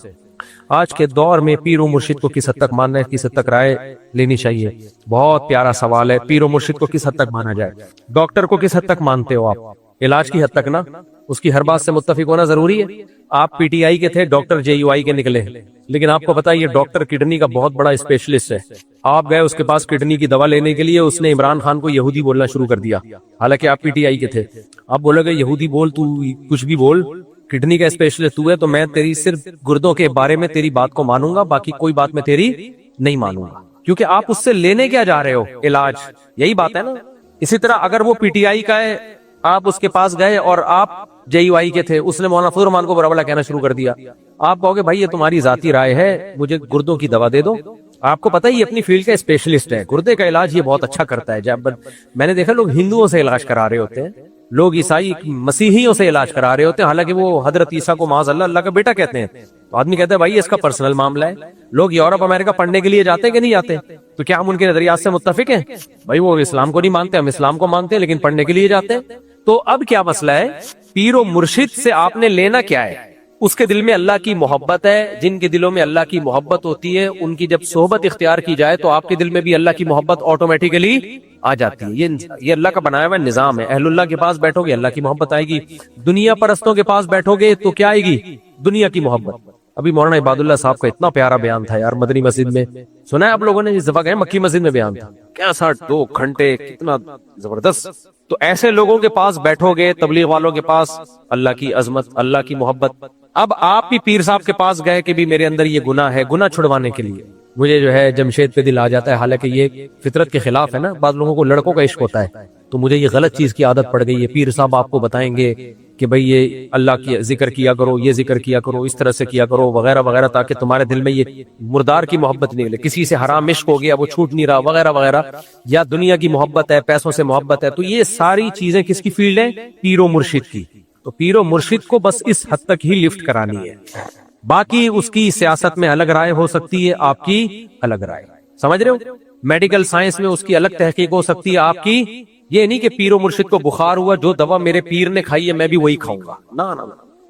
آج کے دور میں پیر و مرشد کو کس حد تک ماننا ہے، کس حد تک رائے لینی چاہیے؟ بہت پیارا سوال ہے. پیر و مرشد کو کس حد تک مانا جائے؟ ڈاکٹر کو کس حد تک مانتے ہو آپ؟ علاج کی حد تک نا، اس کی ہر بات سے متفق ہونا ضروری ہے. آپ پی ٹی آئی کے تھے، ڈاکٹر JUI کے نکلے، لیکن آپ کو پتا ہے یہ ڈاکٹر کڈنی کا بہت بڑا اسپیشلسٹ ہے. آپ گئے اس کے پاس کڈنی کی دوا لینے کے لیے، اس نے عمران خان کو یہودی بولنا شروع کر دیا، حالانکہ آپ PTI کے تھے. آپ بولے گے یہودی بول، تو کچھ بھی بول، کڈنی کا اسپیشلسٹ تو ہے، تو میں تیری صرف گردوں کے بارے میں تیری بات کو مانوں گا، باقی کوئی بات میں تیری نہیں مانوں گا. کیونکہ آپ اس سے لینے کیا جا رہے ہو؟ علاج. یہی بات ہے نا. اسی طرح اگر وہ PTI کا ہے، آپ اس کے پاس گئے اور آپ JUI کے تھے، اس نے مولانا فضل الرحمان کو برا بلا کہنا شروع کر دیا، آپ کہو گے بھائی یہ تمہاری ذاتی رائے ہے، مجھے گردوں کی دوا دے دو. آپ کو پتہ ہے یہ اپنی فیلڈ کا اسپیشلسٹ ہے، گردے کا علاج یہ بہت اچھا کرتا ہے. جب میں نے دیکھا لوگ ہندوؤں سے علاج کرا رہے ہوتے ہیں، لوگ عیسائی مسیحیوں سے علاج کرا رہے ہوتے ہیں، حالانکہ وہ حضرت عیسیٰ کو معاذ اللہ کا بیٹا کہتے ہیں. تو آدمی کہتا ہے بھائی اس کا پرسنل معاملہ ہے. لوگ یورپ امریکہ پڑھنے کے لیے جاتے ہیں کہ نہیں جاتے؟ تو کیا ہم ان کے نظریات سے متفق ہیں؟ بھائی وہ اسلام کو نہیں مانتے، ہم اسلام کو مانتے ہیں، لیکن پڑھنے کے لیے جاتے ہیں. تو اب کیا مسئلہ ہے؟ پیر و مرشد سے آپ نے لینا کیا ہے؟ اس کے دل میں اللہ کی محبت ہے. جن کے دلوں میں اللہ کی محبت ہوتی ہے ان کی جب صحبت اختیار کی جائے تو آپ کے دل میں بھی اللہ کی محبت آٹومیٹیکلی آ جاتی ہے. یہ اللہ کا بنایا ہوا نظام ہے. اہل اللہ کے پاس بیٹھو گے اللہ کی محبت آئے گی، دنیا پرستوں کے پاس بیٹھو گے تو کیا آئے گی؟ دنیا کی محبت. ابھی مولانا عباد اللہ صاحب کا اتنا پیارا بیان تھا یار مدنی مسجد میں، سنا ہے آپ لوگوں نے؟ جس دفعہ گئے مکی مسجد میں بیان تھا، کیسا 2 گھنٹے، کتنا زبردست. تو ایسے لوگوں کے پاس بیٹھو گے، تبلیغ والوں کے پاس، اللہ کی عظمت، اللہ کی محبت. اب آپ بھی پیر صاحب کے پاس گئے کہ بھی میرے اندر یہ گناہ ہے، گناہ چھڑوانے کے لیے مجھے جو ہے جمشید پہ دل آ جاتا ہے، حالانکہ یہ فطرت کے خلاف ہے نا. بعض لوگوں کو لڑکوں کا عشق ہوتا ہے، تو مجھے یہ غلط چیز کی عادت پڑ گئی ہے، پیر صاحب آپ کو بتائیں گے کہ بھئی یہ اللہ کی ذکر کیا کرو، یہ ذکر کیا کرو، اس طرح سے کیا کرو وغیرہ وغیرہ، تاکہ تمہارے دل میں یہ مردار کی محبت نکلے، کسی سے حرام عشق ہو گیا وہ چھوٹ نہیں رہا وغیرہ وغیرہ، یا دنیا کی محبت ہے، پیسوں سے محبت ہے۔ تو یہ ساری چیزیں کس کی فیلڈ ہے؟ پیر و مرشد کی۔ تو پیر و مرشد کو بس اس حد تک ہی لفٹ کرانی ہے، باقی اس کی سیاست میں الگ رائے ہو سکتی ہے، آپ کی الگ رائے، سمجھ رہے ہو؟ میڈیکل سائنس میں اس کی الگ تحقیق ہو سکتی ہے، آپ کی یہ نہیں کہ پیر و مرشد کو بخار ہوا، جو دوا میرے پیر نے کھائی ہے میں بھی وہی کھاؤں گا، نہ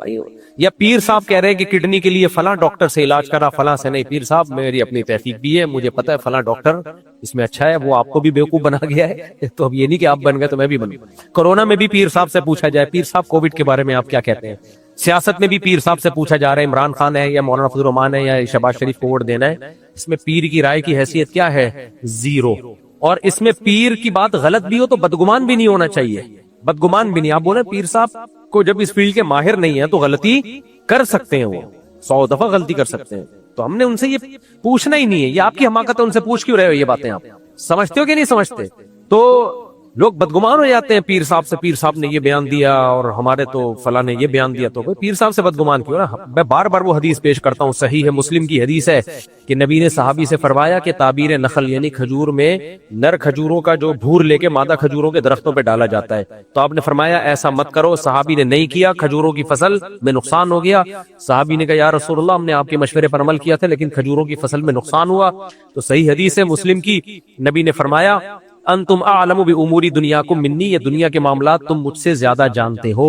بھائی۔ یا پیر صاحب کہہ رہے ہیں کہ کڈنی کے لیے فلاں ڈاکٹر سے علاج کرا، فلاں سے نہیں، پیر صاحب میری اپنی تحقیق بھی ہے، مجھے پتا ہے فلاں ڈاکٹر اس میں اچھا ہے، وہ آپ کو بھی بیوقوف بنا گیا ہے، تو اب یہ نہیں کہ آپ بن گئے تو میں بھی بن گیا۔ کورونا میں بھی پیر صاحب سے پوچھا جائے، پیر صاحب کووڈ کے بارے میں آپ کیا کہتے ہیں؟ سیاست میں بھی پیر صاحب سے پوچھا جا رہا ہے، عمران خان ہے یا مولانا فضل الرحمان ہے یا شہباز شریف کو ووٹ دینا ہے، اس میں پیر کی رائے کی حیثیت کیا ہے؟ زیرو۔ اور اس میں پیر کی بات غلط بھی ہو تو بدگمان بھی نہیں ہونا چاہیے، بدگمان بھی نہیں۔ آپ بولے پیر صاحب کو جب اس فیلڈ کے ماہر نہیں ہے تو غلطی کر سکتے ہیں، وہ 100 دفعہ غلطی کر سکتے ہیں، تو ہم نے ان سے یہ پوچھنا ہی نہیں ہے، یہ آپ کی حماقت ہے، ان سے پوچھ کیوں رہے ہو یہ باتیں؟ آپ سمجھتے ہو کہ نہیں سمجھتے؟ تو لوگ بدگمان ہو جاتے ہیں پیر صاحب سے، پیر صاحب نے یہ بیان دیا اور ہمارے تو فلاں نے یہ بیان دیا، تو پیر صاحب سے بدگمان کیوں نا؟ میں بار بار وہ حدیث پیش کرتا ہوں، صحیح ہے، مسلم کی حدیث ہے کہ نبی نے صحابی سے فرمایا کہ تعبیر نخل یعنی کھجور میں نر کھجوروں کا جو بھور لے کے مادہ کھجوروں کے درختوں پہ ڈالا جاتا ہے، تو آپ نے فرمایا ایسا مت کرو۔ صحابی نے نہیں کیا، کھجوروں کی فصل میں نقصان ہو گیا۔ صحابی نے کہا یا رسول اللہ ہم نے آپ کے مشورے پر عمل کیا تھا لیکن کھجوروں کی فصل میں نقصان ہوا۔ تو صحیح حدیث ہے مسلم کی، نبی نے فرمایا انتم اعلم بامور دنیاکم منی، یہ دنیا کے معاملات تم مجھ سے زیادہ جانتے ہو،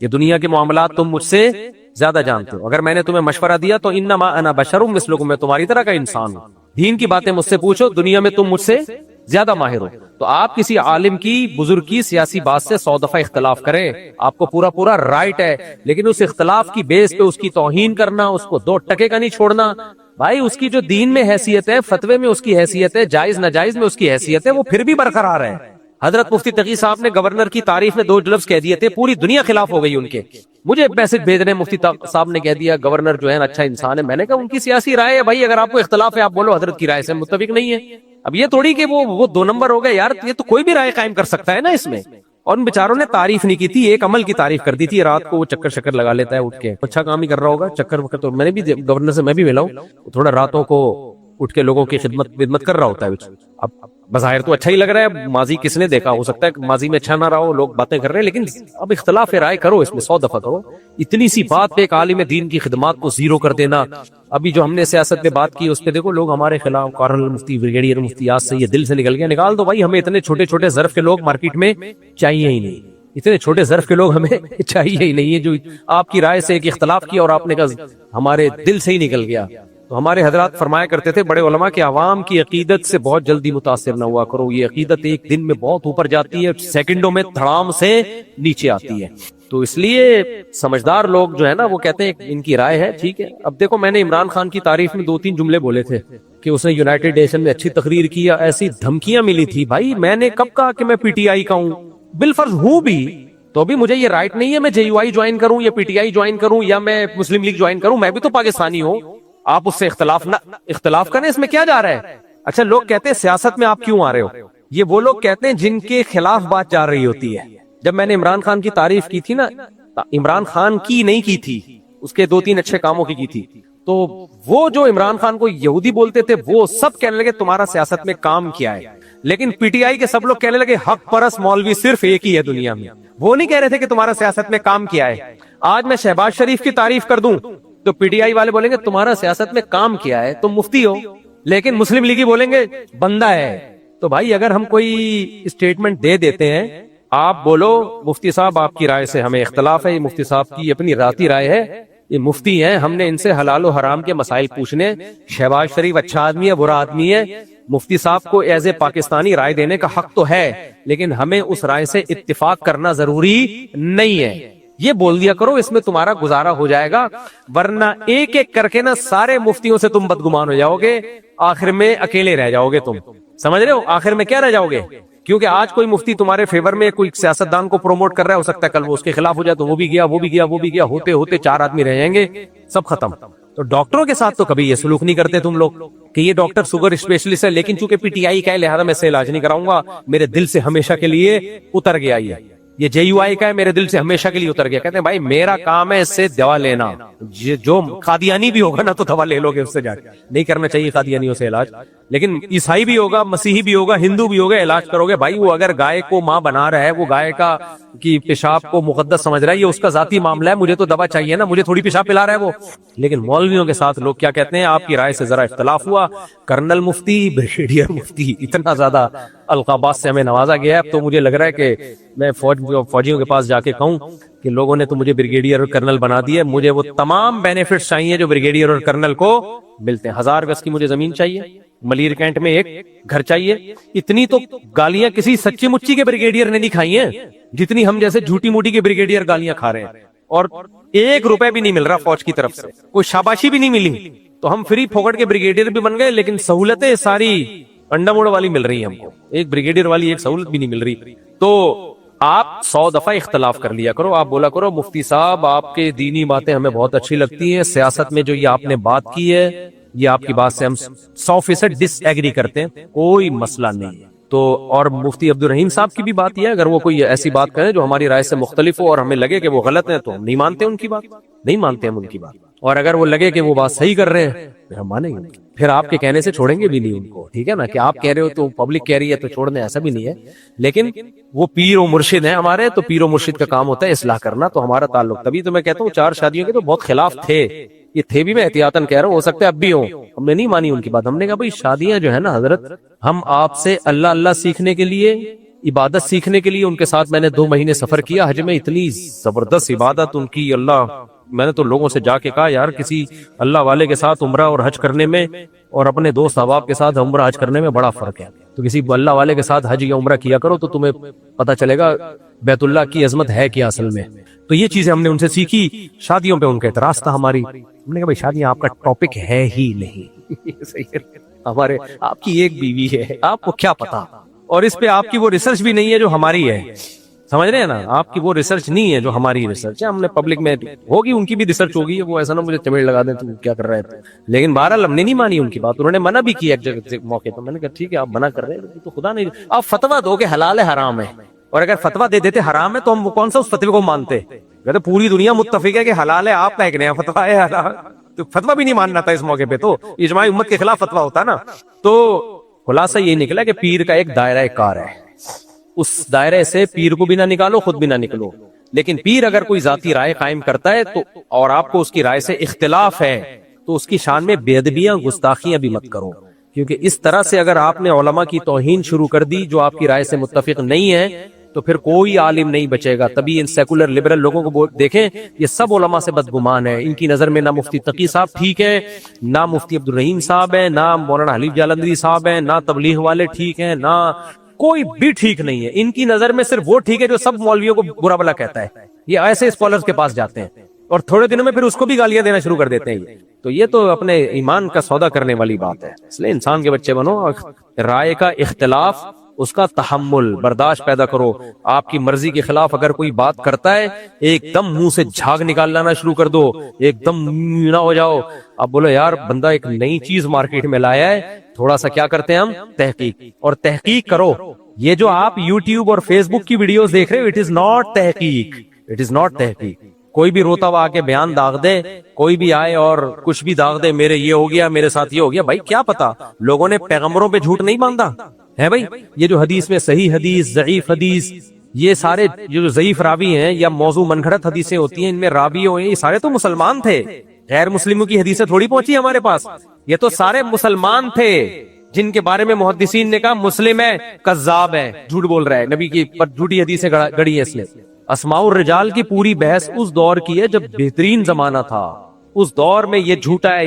یہ دنیا کے معاملات تم مجھ سے زیادہ جانتے ہو۔ اگر میں نے تمہیں مشورہ دیا تو انما انا بشر مثلکم، میں تمہاری طرح کا انسان ہوں، دین کی باتیں مجھ سے پوچھو، دنیا میں تم مجھ سے زیادہ ماہر ہو۔ تو آپ کسی عالم کی، بزرگ کی سیاسی بات سے 100 دفعہ اختلاف کریں، آپ کو پورا پورا رائٹ ہے، لیکن اس اختلاف کی بیس پہ اس کی توہین کرنا، اس کو 2 ٹکے کا نہیں چھوڑنا۔ بھائی اس کی جو دین میں حیثیت ہے، فتوے میں اس کی حیثیت ہے، جائز ناجائز میں اس کی حیثیت ہے، وہ پھر بھی برقرار ہے۔ حضرت مفتی تقی صاحب نے گورنر کی تعریف میں 2 لفظ کہہ دیے تھے، پوری دنیا خلاف ہو گئی ان کے۔ مجھے میسج بھیج رہے ہیں مفتی صاحب نے کہہ دیا گورنر جو ہے اچھا انسان ہے، میں نے کہا ان کی سیاسی رائے ہے بھائی، اگر آپ کو اختلاف ہے آپ بولو، حضرت کی رائے سے متفق نہیں ہے۔ اب یہ تھوڑی کہ وہ 2 نمبر ہو گئے یار، یہ تو کوئی بھی رائے قائم کر سکتا ہے نا اس میں۔ اور ان بیچاروں نے تعریف نہیں کی تھی، ایک عمل کی تعریف کر دی تھی، رات کو وہ چکر شکر لگا لیتا ہے اٹھ کے، اچھا کام ہی کر رہا ہوگا چکر وکر۔ تو میں نے بھی گورنر سے میں بھی ملا ہوں، تھوڑا راتوں کو اٹھ کے لوگوں کی خدمت کر رہا ہوتا ہے۔ اب بظاہر تو اچھا ہی لگ رہا ہے، ماضی کس نے دیکھا، ہو سکتا ہے ماضی میں اچھا نہ رہا ہو، لوگ باتیں کر رہے ہیں، لیکن اب اختلاف رائے کرو اس میں 100 دفعہ کرو۔ اتنی سی بات پہ ایک عالم دین کی خدمات کو زیرو کر دینا۔ ابھی جو ہم نے سیاست پہ بات کی اس پہ دیکھو لوگ ہمارے خلاف، کارنل مفتی بریگیڈیئر مفتی آج سے یہ دل سے نکل گیا، نکال دو بھائی، ہمیں اتنے چھوٹے چھوٹے ظرف کے لوگ مارکیٹ میں چاہیے ہی نہیں، اتنے چھوٹے ظرف کے لوگ ہمیں چاہیے ہی نہیں ہے، جو آپ کی رائے سے ایک اختلاف کیا اور آپ نے کہا ہمارے دل سے ہی نکل گیا۔ تو ہمارے حضرات فرمایا کرتے تھے بڑے علماء کہ عوام کی عقیدت سے بہت جلدی متاثر نہ ہوا کرو، یہ عقیدت ایک دن میں بہت اوپر جاتی ہے، سیکنڈوں میں دھڑام سے نیچے آتی ہے۔ تو اس لیے سمجھدار لوگ جو ہے نا وہ کہتے ہیں ان کی رائے ہے ٹھیک ہے۔ اب دیکھو میں نے عمران خان کی تعریف میں 2-3 جملے بولے تھے کہ اس نے یونائیٹڈ نیشن میں اچھی تقریر کی، ایسی دھمکیاں ملی تھی، بھائی میں نے کب کہا کہ میں پی ٹی آئی کا ہوں؟ بالفرض ہوں بھی، تو ابھی مجھے یہ رائٹ نہیں ہے میں جے یو آئی جوائن کروں یا پی ٹی آئی جوائن کروں یا میں مسلم لیگ جوائن کروں، میں بھی تو پاکستانی ہوں۔ آپ اس سے اختلاف کریں، اس میں کیا جا رہا ہے؟ اچھا لوگ کہتے ہیں سیاست میں آپ کیوں آ رہے ہو؟ یہ وہ لوگ کہتے ہیں جن کے خلاف بات جا رہی ہوتی ہے۔ جب میں نے عمران خان کی تعریف کی تھی نا، عمران خان کی نہیں کی تھی، اس کے 2-3 اچھے کاموں کی تھی، تو وہ جو عمران خان کو یہودی بولتے تھے وہ سب کہنے لگے تمہارا سیاست میں کام کیا ہے، لیکن پی ٹی آئی کے سب لوگ کہنے لگے حق پرست مولوی صرف ایک ہی ہے دنیا میں، وہ نہیں کہہ رہے تھے کہ تمہارا سیاست میں کام کیا ہے۔ آج میں شہباز شریف کی تعریف کر دوں تو پی ٹی آئی والے بولیں گے تمہارا سیاست میں کام کیا ہے، تم مفتی ہو، لیکن مسلم لیگی بولیں گے بندہ ہے۔ تو بھائی اگر ہم کوئی اسٹیٹمنٹ دے دیتے ہیں، آپ بولو مفتی صاحب آپ کی رائے سے ہمیں اختلاف ہے، یہ مفتی صاحب کی اپنی ذاتی رائے ہے، یہ مفتی ہیں، ہم نے ان سے حلال و حرام کے مسائل پوچھنے، شہباز شریف اچھا آدمی ہے برا آدمی ہے، مفتی صاحب کو ایز اے پاکستانی رائے دینے کا حق تو ہے، لیکن ہمیں اس رائے سے اتفاق کرنا ضروری نہیں ہے، یہ بول دیا کرو، اس میں تمہارا گزارا ہو جائے گا، ورنہ ایک ایک کر کے نا سارے مفتیوں سے تم بدگمان ہو جاؤ گے، آخر میں اکیلے رہ جاؤ گے تم، سمجھ رہے ہو؟ آخر میں کیا رہ جاؤ گے؟ کیونکہ آج کوئی مفتی تمہارے فیور میں کوئی سیاستدان کو پروموٹ کر رہا ہے، ہو سکتا ہے کل وہ اس کے خلاف ہو جائے تو وہ بھی گیا، ہوتے ہوتے 4 آدمی رہ جائیں گے، سب ختم۔ تو ڈاکٹروں کے ساتھ تو کبھی یہ سلوک نہیں کرتے تم لوگ کہ یہ ڈاکٹر شوگر اسپیشلسٹ ہے لیکن چونکہ پی ٹی آئی کا ہے لہذا میں اس سے علاج نہیں کراؤں گا, میرے دل سے ہمیشہ کے لیے اتر گیا یہ جے یو آئی کا ہے, میرے دل سے ہمیشہ کے لیے اتر گیا. کہتے ہیں بھائی میرا کام ہے اس سے دوا لینا, جو قادیانی بھی ہوگا نا تو دوا لے لو گے اس سے جا کے, نہیں کرنا چاہیے قادیانیوں سے علاج, لیکن عیسائی بھی ہوگا, مسیحی بھی ہوگا, ہندو بھی ہوگا, علاج کرو گے. بھائی وہ اگر گائے کو ماں بنا رہا ہے, وہ گائے کا کی پیشاب کو مقدس سمجھ رہا ہے, یہ اس کا ذاتی معاملہ ہے, مجھے تو دوا چاہیے نا, مجھے تھوڑی پیشاب پلا رہا ہے وہ. لیکن مولویوں کے ساتھ لوگ کیا کہتے ہیں, آپ کی رائے سے ذرا اختلاف ہوا, کرنل مفتی, بریگیڈیئر مفتی, اتنا زیادہ القابات سے ہمیں نوازا گیا ہے. اب تو مجھے لگ رہا ہے کہ میں فوجیوں کے پاس جا کے کہوں کہ لوگوں نے تو مجھے بریگیڈیئر اور کرنل بنا دیا, مجھے وہ تمام بینیفٹس چاہیے جو بریگیڈیئر اور کرنل کو ملتے ہیں. 1000 گز کی مجھے زمین چاہیے, ملیر کینٹ میں ایک گھر چاہیے. اتنی تو گالیاں کسی سچی مچی کے بریگیڈیئر نے نہیں کھائی ہیں جتنی ہم جیسے جھوٹی موٹی کے بریگیڈیئر گالیاں کھا رہے ہیں, اور 1 روپے بھی نہیں مل رہا فوج کی طرف سے, کوئی شاباشی بھی نہیں ملی. تو ہم فری پھوکٹ کے بریگیڈیئر بھی بن گئے, لیکن سہولتیں ساری انڈا موڑ والی مل رہی ہیں ہم کو, ایک بریگیڈیئر والی ایک سہولت بھی نہیں مل رہی. تو آپ 100 دفعہ اختلاف کر لیا کرو, آپ بولا کرو مفتی صاحب آپ کے دینی باتیں ہمیں بہت اچھی لگتی ہیں, سیاست میں جو یہ آپ نے بات کی ہے یہ آپ کی بات سے ہم 100% ڈس ایگری کرتے ہیں, کوئی مسئلہ نہیں. تو اور مفتی عبد الرحیم صاحب کی بھی بات یہ ہے, اگر وہ کوئی ایسی بات کریں جو ہماری رائے سے مختلف ہو اور ہمیں لگے کہ وہ غلط ہے تو ہم نہیں مانتے ان کی بات, نہیں مانتے ہم ان کی بات, اور اگر وہ لگے کہ وہ بات صحیح کر رہے ہیں پھر ہم مانیں گے, پھر آپ کے کہنے سے چھوڑیں گے بھی نہیں ان کو, ٹھیک ہے نا, کہ آپ کہہ رہے ہو تو پبلک کہہ رہی ہے تو چھوڑ دیں, ایسا بھی نہیں ہے. لیکن وہ پیر و مرشد ہیں ہمارے, تو پیر و مرشد کا کام ہوتا ہے اصلاح کرنا, تو ہمارا تعلق, تبھی تو میں کہتا ہوں 4 شادیوں کے تو بہت خلاف تھے, یہ تھے بھی, میں احتیاطاً کہہ رہا ہوں, ہو سکتا ہے اب بھی ہوں, ہم نے نہیں مانی ان کی بات. ہم نے کہا بھائی شادیاں جو ہے نا حضرت, ہم آپ سے اللہ اللہ سیکھنے کے لیے, عبادت سیکھنے کے لیے, ان کے ساتھ میں نے 2 مہینے سفر کیا حج میں, اتنی زبردست عبادت ان کی, اللہ, میں نے تو لوگوں سے جا کے کہا یار کسی اللہ والے کے ساتھ عمرہ اور حج کرنے میں اور اپنے دوست احباب کے ساتھ عمرہ حج کرنے میں بڑا فرق ہے. تو کسی اللہ والے کے ساتھ حج یا عمرہ کیا کرو تو تمہیں پتہ چلے گا بیت اللہ کی عظمت ہے کیا اصل میں. تو یہ چیزیں ہم نے ان سے سیکھی. شادیوں پہ ان کا اعتراض تھا ہماری, ہم نے کہا بھائی شادیاں آپ کا ٹاپک ہے ہی نہیں, ہمارے آپ کی ایک بیوی ہے, آپ کو کیا پتا, اور اس پہ آپ کی وہ ریسرچ بھی نہیں ہے جو ہماری ہے, سمجھ رہے ہیں نا, آپ کی وہ ریسرچ نہیں ہے جو ہماری ریسرچ ہے. ہم نے پبلک میں ہوگی, ان کی بھی ریسرچ ہوگی, وہ ایسا نہ مجھے چمیڑ لگا دیں تو کیا کر رہے تھے, لیکن بہرحال ہم نے نہیں مانی ان کی بات, انہوں نے منع بھی کیا ایک جگہ موقع پہ. میں نے کہا ٹھیک ہے آپ منع کر رہے ہیں تو خدا نہیں, آپ فتویٰ دو کہ حلال ہے حرام ہے, اور اگر فتویٰ دے دیتے حرام ہے تو ہم کون سا اس فتوے کو مانتے, کہتے پوری دنیا متفق ہے کہ حلال ہے, آپ کا ایک نیا فتویٰ ہے حلال, تو فتویٰ بھی نہیں ماننا تھا اس موقع پہ, تو اجماع امت کے خلاف فتویٰ ہوتا نا. تو خلاصہ یہ نکلا کہ پیر کا ایک دائرہ کار ہے, اس دائرے سے پیر کو بھی نہ نکالو, خود بھی نہ نکلو. لیکن پیر اگر کوئی ذاتی رائے قائم کرتا ہے تو, اور آپ کو اس کی رائے سے اختلاف ہے, تو اس کی شان میں بے ادبیاں گستاخیاں بھی مت کرو, کیونکہ اس طرح سے اگر آپ نے علماء کی توہین شروع کر دی جو آپ کی رائے سے متفق نہیں ہے تو پھر کوئی عالم نہیں بچے گا. تبھی ان سیکولر لبرل لوگوں کو دیکھیں, یہ سب علماء سے بدگمان ہے, ان کی نظر میں نہ مفتی تقی صاحب ٹھیک ہے, نہ مفتی عبد الرحیم صاحب ہیں, نہ مولانا حلیف جالندری صاحب ہیں, نہ تبلیغ والے ٹھیک ہیں, نہ کوئی بھی ٹھیک نہیں ہے. ان کی نظر میں صرف وہ ٹھیک ہے جو سب مولویوں کو برا بلا کہتا ہے. یہ ایسے اسکالرز کے پاس جاتے ہیں اور تھوڑے دنوں میں پھر اس کو بھی گالیاں دینا شروع کر دیتے ہیں. تو یہ تو اپنے ایمان کا سودا کرنے والی بات ہے. اس لیے انسان کے بچے بنو, رائے کا اختلاف, اس کا تحمل, برداشت پیدا کرو. آپ کی مرضی کے خلاف اگر کوئی بات کرتا ہے ایک دم منہ سے جھاگ نکال لانا شروع کر دو, ایک دم نہ ہو جاؤ. اب بولو یار بندہ ایک نئی چیز مارکیٹ میں لایا ہے, تھوڑا سا کیا کرتے ہیں ہم, تحقیق, اور تحقیق کرو. یہ جو آپ یوٹیوب اور فیس بک کی ویڈیوز دیکھ رہے ہو, اٹ از ناٹ تحقیق, اٹ از ناٹ تحقیق. کوئی بھی روتا ہوا آ کے بیان داغ دے, کوئی بھی آئے اور کچھ بھی داغ دے, میرے یہ ہو گیا, میرے ساتھ یہ ہو گیا. بھائی کیا پتا, لوگوں نے پیغمبروں پہ جھوٹ نہیں باندھا ہے بھائی. یہ جو حدیث میں صحیح حدیث, ضعیف حدیث, یہ سارے جو ضعیف راوی ہیں یا موضوع منگھڑت حدیثیں ہوتی ہیں, ان میں راوی ہوئے, یہ سارے تو مسلمان تھے. غیر مسلموں کی حدیثیں تھوڑی پہنچی ہمارے پاس, یہ تو سارے مسلمان تھے جن کے بارے میں محدثین نے کہا مسلم ہے, کذاب ہے, جھوٹ بول رہا ہے, نبی کی پر جھوٹی حدیثیں گڑی ہے اس نے. اسماء الرجال کی پوری بحث اس دور کی ہے جب بہترین زمانہ تھا. اس دور میں یہ جھوٹا ہے,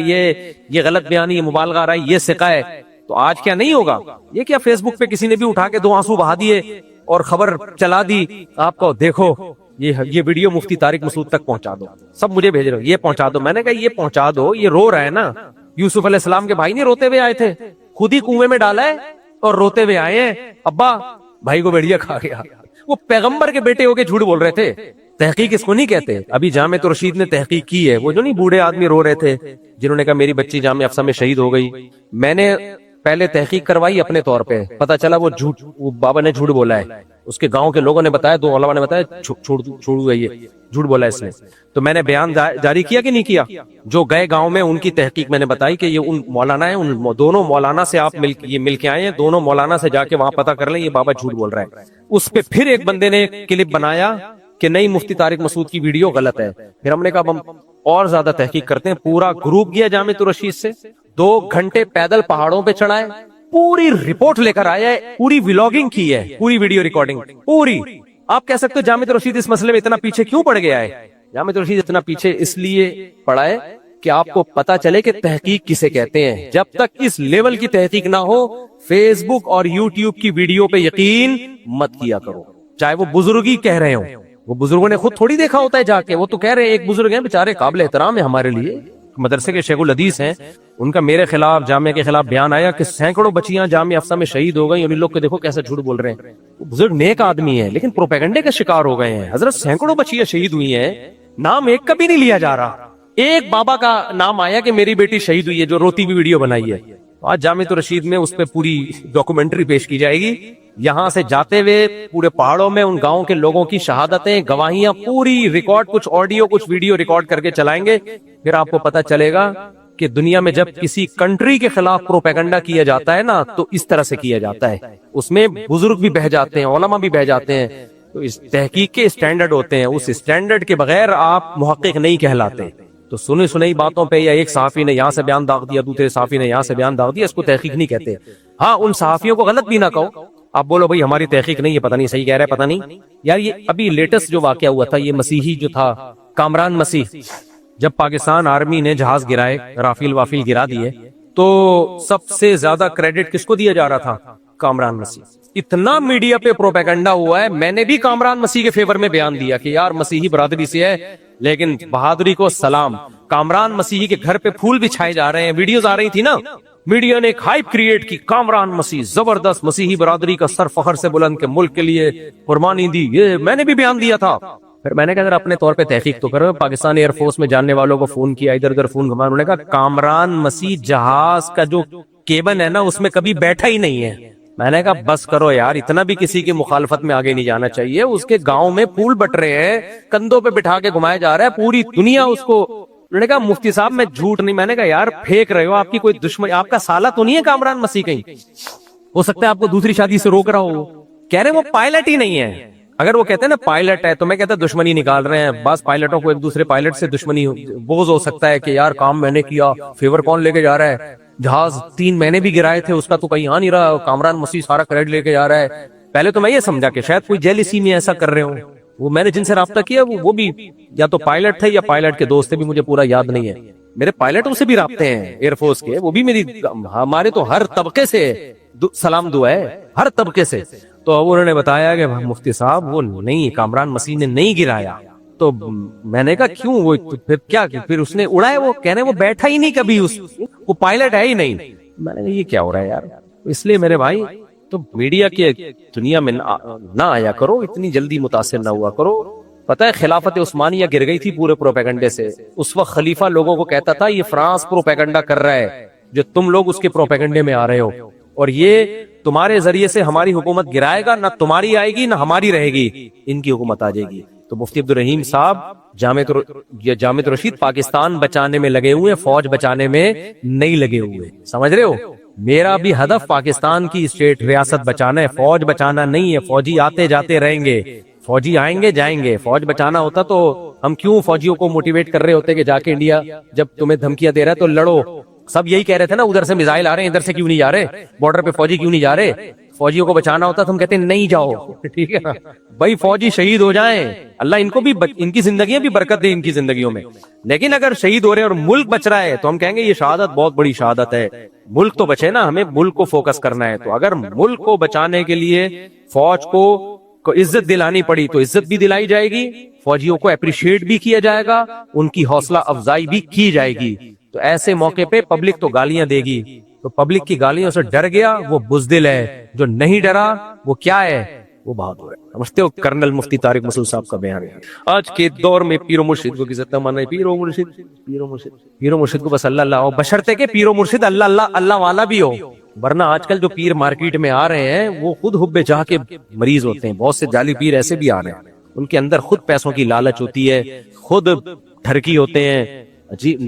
یہ غلط بیانی, یہ مبالغہ رہا ہے, یہ ثقہ ہے. تو آج کیا نہیں ہوگا, یہ کیا فیس بک پہ کسی نے بھی اٹھا کے 2 آنسو بہا دیے اور خبر چلا دی آپ کو, دیکھو یہ ویڈیو مفتی طارق مسعود تک پہنچا دو, سب مجھے بھیج رہے ہو, یہ پہنچا دو. میں نے کہا یہ پہنچا دو, یہ رو رہا ہے نا. یوسف علیہ السلام کے بھائی نہیں روتے ہوئے آئے تھے, خود ہی کنویں میں ڈالا ہے اور روتے ہوئے آئے ہیں, ابا بھائی کو بھیڑیا کھا گیا. وہ پیغمبر کے بیٹے ہو کے جھوٹ بول رہے تھے, تحقیق اس کو نہیں کہتے. ابھی جامعۃ رشید نے تحقیق کی ہے, وہ جو نہیں بوڑھے آدمی رو رہے تھے جنہوں نے کہا میری بچی جامعہ افسا میں شہید ہو گئی, میں نے پہلے تحقیق کروائی اپنے طور پہ, پتا چلا وہ جھوٹ, وہ بابا نے جھوٹ بولا ہے, اس کے گاؤں کے لوگوں نے بتایا, 2 علماء نے بتایا چھوڑ یہ جھوٹ بولا اس نے. تو میں نے بیان جاری کیا کہ نہیں کیا؟ جو گئے گاؤں میں ان کی تحقیق میں نے بتائی کہ یہ ان مولانا ہیں, ان دونوں مولانا سے آپ مل کے آئے ہیں, دونوں مولانا سے جا کے وہاں پتا کر لیں یہ بابا جھوٹ بول رہا ہے. اس پہ پھر ایک بندے نے کلپ بنایا کہ نہیں مفتی طارق مسعود کی ویڈیو غلط ہے. پھر ہم نے کہا ہم اور زیادہ تحقیق کرتے ہیں. پورا گروپ گیا جامعۃ رشید سے, 2 گھنٹے پیدل پہاڑوں پہ چڑھائے, پوری رپورٹ لے کر آیا ہے, پوری ولاگنگ کی ہے, پوری ویڈیو ریکارڈنگ پوری. آپ کہہ سکتے ہو جامعۃ رشید اس مسئلے میں اتنا پیچھے کیوں پڑ گیا ہے؟ جامعۃ رشید اتنا پیچھے اس لیے پڑا ہے کہ آپ کو پتا چلے کہ تحقیق کسے کہتے ہیں. جب تک اس لیول کی تحقیق نہ ہو, فیس بک اور یوٹیوب کی ویڈیو پہ یقین مت کیا کرو, چاہے وہ بزرگی کہہ رہے ہوں. وہ بزرگوں نے خود تھوڑی دیکھا ہوتا ہے جا کے, وہ تو کہہ رہے ہیں, ایک بزرگ ہیں بیچارے قابل احترام ہے ہمارے لیے, مدرسے کے شیخ الحدیث ہیں, ان کا میرے خلاف جامعہ کے خلاف بیان آیا کہ سینکڑوں بچیاں جامعہ افسا میں شہید ہو گئی, ان لوگ کے دیکھو کیسے جھوٹ بول رہے ہیں. وہ بزرگ نیک آدمی ہے لیکن پروپیگنڈے کا شکار ہو گئے ہیں. حضرت سینکڑوں بچیاں شہید ہوئی ہیں, نام ایک کا بھی نہیں لیا جا رہا. ایک بابا کا نام آیا کہ میری بیٹی شہید ہوئی ہے, جو روتی ہوئی ویڈیو بنائی ہے. آج جامعۃ رشید میں اس پہ پوری ڈاکومنٹری پیش کی جائے گی. یہاں سے جاتے ہوئے پورے پہاڑوں میں ان گاؤں کے لوگوں کی شہادتیں, گواہیاں پوری ریکارڈ, کچھ آڈیو کچھ ویڈیو ریکارڈ کر کے چلائیں گے. پھر آپ کو پتا چلے گا کہ دنیا میں جب کسی کنٹری کے خلاف پروپیگنڈا کیا جاتا ہے نا, تو اس طرح سے کیا جاتا ہے. اس میں بزرگ بھی بہہ جاتے ہیں, علماء بھی بہہ جاتے ہیں. تو اس تحقیق کے اسٹینڈرڈ ہوتے ہیں, اس اسٹینڈرڈ کے بغیر آپ محقق نہیں کہلاتے. تو سنی باتوں پہ یا ایک صحافی نے یہاں سے بیان داغ دیا, دوسرے صحافی نے یہاں سے بیان داغ دیا, اس کو تحقیق نہیں کہتے. ہاں ان صحافیوں کو غلط بھی نہ کہو, آپ بولو بھائی ہماری تحقیق نہیں ہے, پتہ نہیں صحیح کہہ رہا ہے, پتہ نہیں. یار یہ ابھی لیٹسٹ جو واقعہ ہوا تھا, یہ مسیحی جو تھا کامران مسیح, جب پاکستان آرمی نے جہاز گرائے, رافیل وافیل گرا دیے, تو سب سے زیادہ کریڈٹ کس کو دیا جا رہا تھا؟ کامران مسیح. اتنا میڈیا پہ پروپیگنڈا ہوا ہے, میں نے بھی کامران مسیح کے فیور میں بیان دیا کہ یار مسیحی برادری سے ہے لیکن بہادری کو سلام. کامران مسیحی کے گھر پہ پھول بچھائے جا رہے ہیں, ویڈیوز آ رہی تھی نا, میڈیا نے ایک ہائپ کریٹ کی, کامران مسیح زبردست, مسیحی برادری کا سر فخر سے بلند کے ملک کے لیے قربانی دی. یہ میں نے بھی بیان دیا تھا. پھر میں نے کہا اگر اپنے طور پہ تحقیق تو کرو. پاکستان ایئر فورس میں جاننے والوں کو فون کیا, ادھر ادھر فون گھما, انہوں نے کہا کامران مسیح جہاز کا جو کیبن ہے نا اس میں کبھی بیٹھا ہی نہیں ہے. میں نے کہا بس کرو یار, اتنا بھی کسی کی مخالفت میں آگے نہیں جانا چاہیے. اس کے گاؤں میں پھول بٹ رہے ہیں, کندھوں پہ بٹھا کے گھمایا جا رہا ہے, پوری دنیا اس کو. انہوں نے کہا مفتی صاحب میں جھوٹ نہیں. میں نے کہا یار پھینک رہے ہو, آپ کی کوئی دشمن, آپ کا سالہ تو نہیں ہے کامران مسیح کہیں؟ ہو سکتا ہے آپ کو دوسری شادی سے روک رہا ہو. کہہ رہے وہ پائلٹ ہی نہیں ہے. اگر وہ کہتے ہیں نا پائلٹ ہے, تو میں کہتا دشمنی نکال رہے ہیں. بعض پائلٹوں کو ایک دوسرے پائلٹ سے دشمنی بوز ہو سکتا ہے کہ یار کام میں نے کیا, فیور کون لے کے جا رہا ہے, جہاز 3 مہینے بھی گرائے تھے اس کا تو کہیں آ نہیں رہا, کامران مسیح سارا کریڈٹ لے کے جا رہا ہے. پہلے تو میں یہ سمجھا کہ شاید کوئی جیلسی میں ایسا کر رہے ہوں. وہ میں نے جن سے رابطہ کیا وہ بھی یا تو پائلٹ تھے یا پائلٹ کے دوست تھے, بھی مجھے پورا یاد نہیں ہے. میرے پائلٹوں سے بھی رابطے ہیں ایئر فورس کے, وہ بھی میری, ہمارے تو ہر طبقے سے سلام دعا ہے, ہر طبقے سے. تو انہوں نے بتایا کہ مفتی صاحب وہ نہیں, کامران مسیح نے نہیں گرایا. تو میں نے کہا کیوں, وہ پھر کیا, پھر اس نے اڑایا. وہ کہنے وہ بیٹھا ہی نہیں کبھی, وہ پائلٹ ہے ہی نہیں. میں نے کہا یہ کیا ہو رہا ہے یار. اس لیے میرے بھائی تو میڈیا کے دنیا میں نہ آیا کرو, اتنی جلدی متاثر نہ ہوا کرو. پتہ ہے خلافت عثمانیہ گر گئی تھی پورے پروپیگنڈے سے. اس وقت خلیفہ لوگوں کو کہتا تھا یہ فرانس پروپیگنڈا کر رہا ہے, جو تم لوگ اس کے پروپیگنڈے میں آ رہے ہو, اور یہ تمہارے ذریعے سے ہماری حکومت گرائے گا, نہ تمہاری آئے گی نہ ہماری رہے گی, ان کی حکومت آ جائے گی. تو مفتی عبدالرحیم صاحب جامعۃ رشید پاکستان بچانے میں لگے ہوئے, فوج بچانے میں نہیں لگے ہوئے. سمجھ رہے ہو, میرا بھی ہدف پاکستان کی اسٹیٹ ریاست بچانا ہے, فوج بچانا نہیں ہے. فوجی آتے جاتے رہیں گے, فوجی آئیں گے جائیں گے. فوج بچانا ہوتا تو ہم کیوں فوجیوں کو موٹیویٹ کر رہے ہوتے کہ جا کے انڈیا جب تمہیں دھمکیاں دے رہا ہے تو لڑو. سب یہی کہہ رہے تھے نا, ادھر سے میزائل آ رہے ہیں ادھر سے کیوں نہیں جا رہے, بارڈر پہ فوجی کیوں نہیں جا رہے. فوجیوں کو بچانا ہوتا تو ہم کہتے ہیں نہیں جاؤ. ٹھیک ہے نا بھائی, فوجی شہید ہو جائیں, اللہ ان کو بھی, ان کی زندگیاں بھی برکت دے ان کی زندگیوں میں. لیکن اگر شہید ہو رہے ہیں اور ملک بچ رہا ہے تو ہم کہیں گے یہ شہادت بہت بڑی شہادت ہے. ملک تو بچے نا, ہمیں ملک کو فوکس کرنا ہے. تو اگر ملک کو بچانے کے لیے فوج کو عزت دلانی پڑی تو عزت بھی دلائی جائے گی, فوجیوں کو اپریشیٹ بھی کیا جائے گا, ان کی حوصلہ افزائی بھی کی جائے گی. تو ایسے موقع پہ پبلک تو گالیاں دے گی, تو پبلک کی گالیوں سے ڈر گیا وہ بزدل ہے, جو نہیں ڈرا وہ کیا ہے, وہ بہادر ہے. سمجھتے ہو کرنل مفتی طارق مسعود صاحب کا بیان ہے. آج کے دور میں پیر و مرشد کو کس طرح مانا ہے؟ پیر و مرشد کو بس اللہ اللہ ہو، بشرطے کہ پیر و مرشد اللہ اللہ اللہ والا بھی ہو. ورنہ آج کل جو پیر مارکیٹ میں آ رہے ہیں وہ خود حب جاہ کے مریض ہوتے ہیں. بہت سے جعلی پیر ایسے بھی آ رہے ہیں، ان کے اندر خود پیسوں کی لالچ ہوتی ہے، خود ٹھرکی ہوتے ہیں،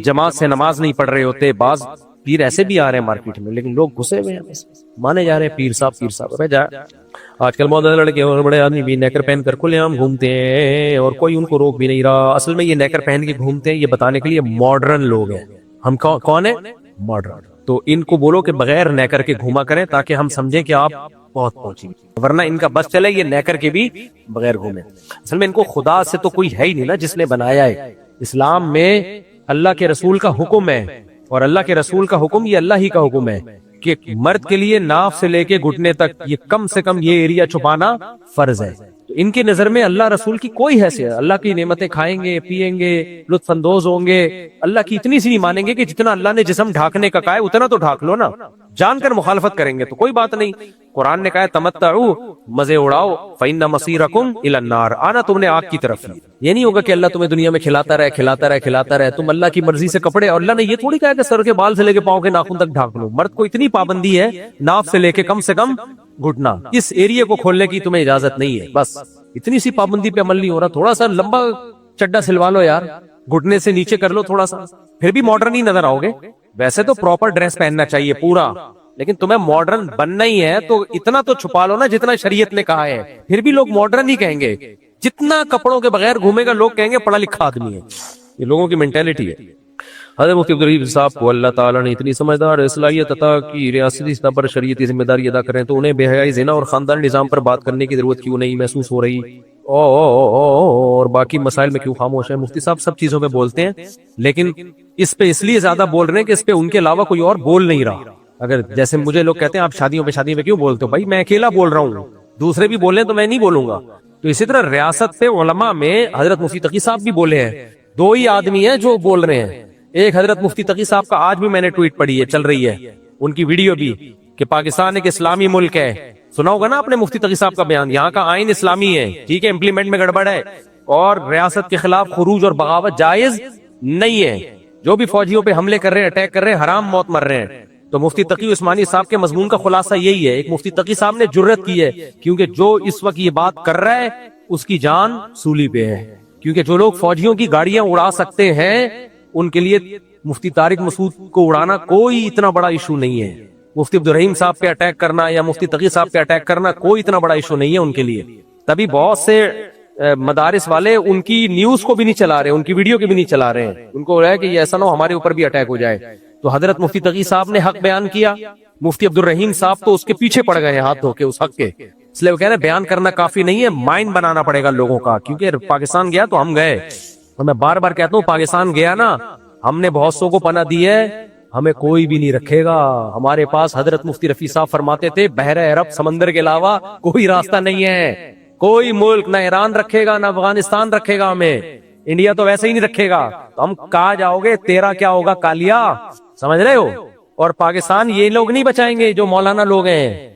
جماعت سے نماز نہیں پڑھ رہے ہوتے. بعض پیر ایسے بھی آ رہے ہیں مارکیٹ میں، لیکن لوگ گھسے ہوئے ہیں، مانے جا رہے ہیں پیر صاحب پیر صاحب. آج کل بہت زیادہ لڑکے اور بڑے آدمی بھی نیکر پہن کر کھلے عام گھومتے ہیں اور کوئی ان کو روک بھی نہیں رہا. اصل میں یہ نیکر پہن کے گھومتے ہیں یہ بتانے کے لیے ماڈرن لوگ ہیں. ہم کون ہیں؟ ماڈرن. تو ان کو بولو کہ بغیر نیکر کے گھوما کریں تاکہ ہم سمجھیں کہ آپ بہت پہنچی، ورنہ ان کا بس چلے یہ نیکر کے بھی بغیر گھومے. اصل میں ان کو خدا سے تو کوئی ہے ہی نہیں نا جس نے بنایا ہے. اسلام میں اللہ کے رسول کا حکم ہے، اور اللہ کے رسول کا حکم یہ اللہ ہی کا حکم ہے کہ مرد کے لیے ناف سے لے کے گھٹنے تک یہ کم سے کم یہ ایریا چھپانا فرض ہے. تو ان کی نظر میں اللہ رسول کی کوئی حیثیت، اللہ کی نعمتیں کھائیں گے پیئیں گے لطف اندوز ہوں گے، اللہ کی اتنی سی نہیں مانیں گے کہ جتنا اللہ نے جسم ڈھانکنے کا کہا ہے اتنا تو ڈھانک لو نا. جان کر مخالفت کریں گے تو کوئی بات نہیں. قرآن نے کہا ہے تمتعوا، مزے اڑاؤ، فإن مصيركم إلى النار، آنا تم نے آگ کی طرف. یہ نہیں ہوگا کہ اللہ تمہیں دنیا میں کھلاتا رہے تم اللہ کی مرضی سے کپڑے، اور اللہ نے یہ تھوڑی کہا کہ سر کے بال سے لے کے پاؤں کے ناخن تک ڈھانک لو. مرد کو اتنی پابندی ہے ناف سے لے کے کم سے کم گھٹنا، اس ایریا کو کھولنے کی تمہیں اجازت نہیں ہے. بس اتنی سی پابندی پہ عمل نہیں ہو رہا. تھوڑا سا لمبا چڈا سلوا لو یار، گھٹنے سے نیچے کر لو تھوڑا سا، پھر بھی ماڈرن ہی نظر آؤ گے. ویسے تو پراپر ڈریس پہننا چاہیے پورا، لیکن تمہیں ماڈرن بننا ہی ہے تو اتنا تو چھپا لو نا جتنا شریعت نے کہا ہے. پھر بھی لوگ ماڈرن ہی کہیں گے. جتنا کپڑوں کے بغیر گھومے گا لوگ کہیں گے پڑھا لکھا آدمی ہے. یہ لوگوں کی مینٹالٹی ہے. حضرت مفتی عبدالرحیم صاحب کو اللہ تعالیٰ نے اتنی سمجھدار صلاحیت عطا کی ریاستی سطح پر شریعتی ذمہ داری ادا کریں تو انہیں بے حیائی، زنا اور خاندانی نظام پر بات کرنے کی ضرورت کیوں نہیں محسوس ہو رہی، اور باقی مسائل میں کیوں خاموش ہیں؟ مفتی صاحب سب چیزوں پہ بولتے ہیں، لیکن اس پہ اس لیے زیادہ بول رہے ہیں کہ اس پہ ان کے علاوہ کوئی اور بول نہیں رہا. اگر جیسے مجھے لوگ کہتے ہیں آپ شادیوں پہ کیوں بولتے ہو؟ بھائی میں اکیلا بول رہا ہوں، دوسرے بھی بولیں تو میں نہیں بولوں گا. تو اسی طرح ریاست پہ علماء میں حضرت مفتی تقی صاحب بھی بولے ہیں. دو ہی آدمی ہیں جو بول رہے ہیں. ایک حضرت مفتی تقی صاحب کا آج بھی میں نے ٹویٹ پڑھی ہے، چل رہی ہے ان کی ویڈیو بھی، کہ پاکستان ایک اسلامی ملک ہے. سنا ہوگا نا آپ نے مفتی تقی صاحب کا بیان، یہاں کا آئین اسلامی ہے، ٹھیک ہے، امپلیمنٹ میں گڑبڑ ہے اور ریاست کے خلاف خروج اور بغاوت جائز نہیں ہے. جو بھی فوجیوں پہ حملے کر رہے ہیں، اٹیک کر رہے ہیں، حرام موت مر رہے ہیں. تو مفتی تقی عثمانی صاحب کے مضمون کا خلاصہ یہی ہے. ایک مفتی تقی صاحب نے جرت کی ہے، کیونکہ جو اس وقت یہ بات کر رہا ہے اس کی جان سولی پہ ہے. کیونکہ جو لوگ فوجیوں کی گاڑیاں اڑا سکتے ہیں ان کے لیے مفتی طارق مسعود کو اڑانا کوئی اتنا بڑا ایشو نہیں ہے. مفتی عبدالرحیم صاحب پہ اٹیک کرنا یا مفتی تقی صاحب پہ اٹیک کرنا کوئی اتنا بڑا ایشو نہیں ہے ان کے لیے. تبھی بہت سے مدارس والے ان کی نیوز کو بھی نہیں چلا رہے، ان کی ویڈیو کے بھی نہیں چلا رہے ہیں. ان کو ہو رہا ہے کہ یہ ایسا نہ ہو ہمارے اوپر بھی اٹیک ہو جائے. تو حضرت مفتی تقی صاحب نے حق بیان کیا، مفتی عبدالرحیم صاحب تو اس کے پیچھے پڑ گئے ہاتھ دھو کے اس حق کے. اس لیے وہ کہہ رہے ہیں بیان کرنا کافی نہیں ہے، مائنڈ بنانا پڑے گا لوگوں کا. کیونکہ پاکستان گیا تو ہم گئے، اور میں بار بار کہتا ہوں پاکستان گیا نا، ہم نے بہت سو کو پناہ دی ہے، ہمیں کوئی بھی نہیں رکھے گا. ہمارے پاس حضرت مفتی رفیع صاحب فرماتے تھے بحر عرب سمندر کے علاوہ کوئی راستہ نہیں ہے. کوئی ملک نہ ایران رکھے گا نہ افغانستان رکھے گا ہمیں. انڈیا تو ویسے ہی نہیں رکھے گا. تو ہم کہاں جاؤ گے، تیرا کیا ہوگا کالیا، سمجھ رہے ہو؟ اور پاکستان یہ لوگ نہیں بچائیں گے جو مولانا لوگ ہیں،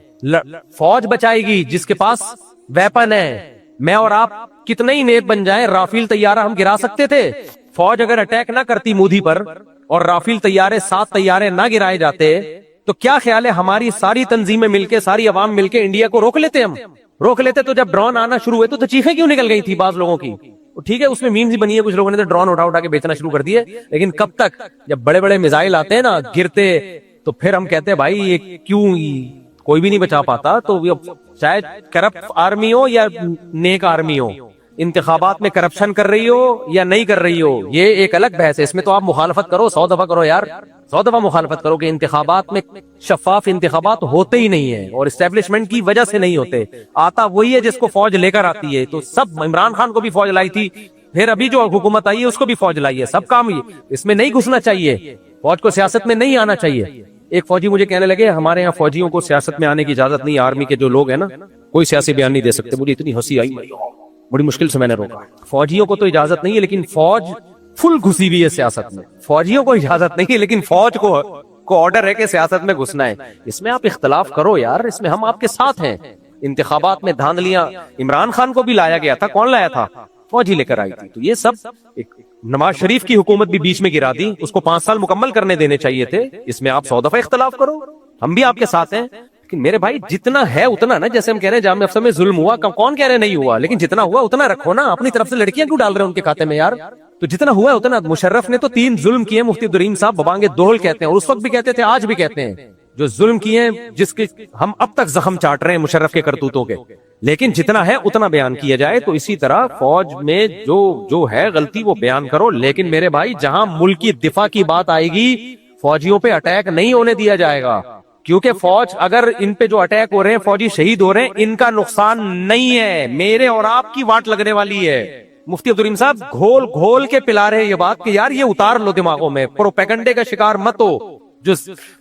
فوج بچائے گی جس کے پاس ویپن ہے. میں اور آپ کتنے ہی نیک بن جائیں، رافیل طیارہ ہم گرا سکتے تھے. فوج اگر اٹیک نہ کرتی مودھی پر اور رافیل طیارے 7 طیارے نہ گرائے جاتے تو کیا خیال ہے ہماری ساری تنظیمیں مل کے، ساری عوام مل کے انڈیا کو روک لیتے. ہم روک لیتے تو جب ڈرون آنا شروع ہوئے تو چیخیں کیوں نکل گئی تھی بعض لوگوں کی. ٹھیک ہے اس میں میمز بنی ہے، کچھ لوگوں نے تو ڈرون اٹھا کے بیچنا شروع کر دیے، لیکن کب تک؟ جب بڑے بڑے میزائل آتے ہیں نا گرتے تو پھر ہم کہتے ہیں بھائی یہ کیوں کوئی بھی نہیں بچا پاتا. تو چاہے کرپٹ آرمی ہو یا نیک آرمی ہو، انتخابات میں کرپشن کر رہی ہو یا نہیں کر رہی ہو یہ ایک الگ بحث ہے. اس میں تو آپ مخالفت کرو 100 دفعہ کرو یار، 100 دفعہ مخالفت کرو کہ انتخابات میں شفاف انتخابات ہوتے ہی نہیں ہیں اور اسٹیبلشمنٹ کی وجہ سے نہیں ہوتے. آتا وہی ہے جس کو فوج لے کر آتی ہے. تو سب عمران خان کو بھی فوج لائی تھی، پھر ابھی جو حکومت آئی ہے اس کو بھی فوج لائی ہے. سب کام اس میں نہیں گھسنا چاہیے، فوج کو سیاست میں نہیں آنا چاہیے. ایک فوجی مجھے کہنے لگے ہمارے یہاں فوجیوں کو سیاست میں آنے کی اجازت نہیں، آرمی کے جو لوگ ہیں نا کوئی سیاسی بیان نہیں دے سکتے. مجھے اتنی ہنسی آئی، بڑی مشکل سے میں نے روکا. فوجیوں کو تو اجازت نہیں ہے لیکن فوج فل گھسی ہوئی ہے سیاست میں. فوجیوں کو اجازت نہیں ہے لیکن فوج کو آرڈر ہے کہ سیاست میں گھسنا ہے. اس میں آپ اختلاف کرو یار، اس میں ہم آپ کے ساتھ ہیں. انتخابات میں دھاندلیاں عمران خان کو بھی لایا گیا تھا، کون لایا تھا؟ فوجی لے کر آئی تھی. تو یہ سب نواز شریف کی حکومت بھی بیچ میں گرا دی، اس کو 5 سال مکمل کرنے دینے چاہیے تھے. اس میں آپ 100 دفعہ اختلاف کرو، ہم بھی آپ کے ساتھ ہیں، لیکن میرے بھائی جتنا ہے اتنا نا، جیسے ہم کہہ رہے ہیں جامعہ افسر میں ظلم ہوا، کون کہہ رہے نہیں ہوا، لیکن جتنا ہوا اتنا رکھو نا. اپنی طرف سے لڑکیاں کیوں ڈال رہے ہیں ان کے کھاتے میں یار؟ تو جتنا ہوا ہے اتنا. مشرف نے تو 3 ظلم کیے، مفتی عبدالرحیم صاحب ببانگ دوہل کہتے ہیں، اور اس وقت بھی کہتے تھے، آج بھی کہتے ہیں، جو ظلم کیے ہیں جس کے ہم اب تک زخم چاٹ رہے ہیں مشرف کے کرتوتوں کے، لیکن جتنا ہے اتنا بیان کیا جائے. تو اسی طرح فوج میں جو ہے غلطی وہ بیان کرو، لیکن میرے بھائی جہاں ملک کی دفاع کی بات آئے گی فوجیوں پہ اٹیک نہیں ہونے دیا جائے گا، کیونکہ فوج اگر ان پہ جو اٹیک ہو رہے ہیں، فوجی شہید ہو رہے ہیں، ان کا نقصان نہیں ہے، میرے اور آپ کی واٹ لگنے والی ہے. مفتی عبدالرحیم صاحب گھول گھول کے پلا رہے یہ بات کہ یار یہ اتار لو دماغوں میں، پروپیگنڈے کا شکار مت ہو. جو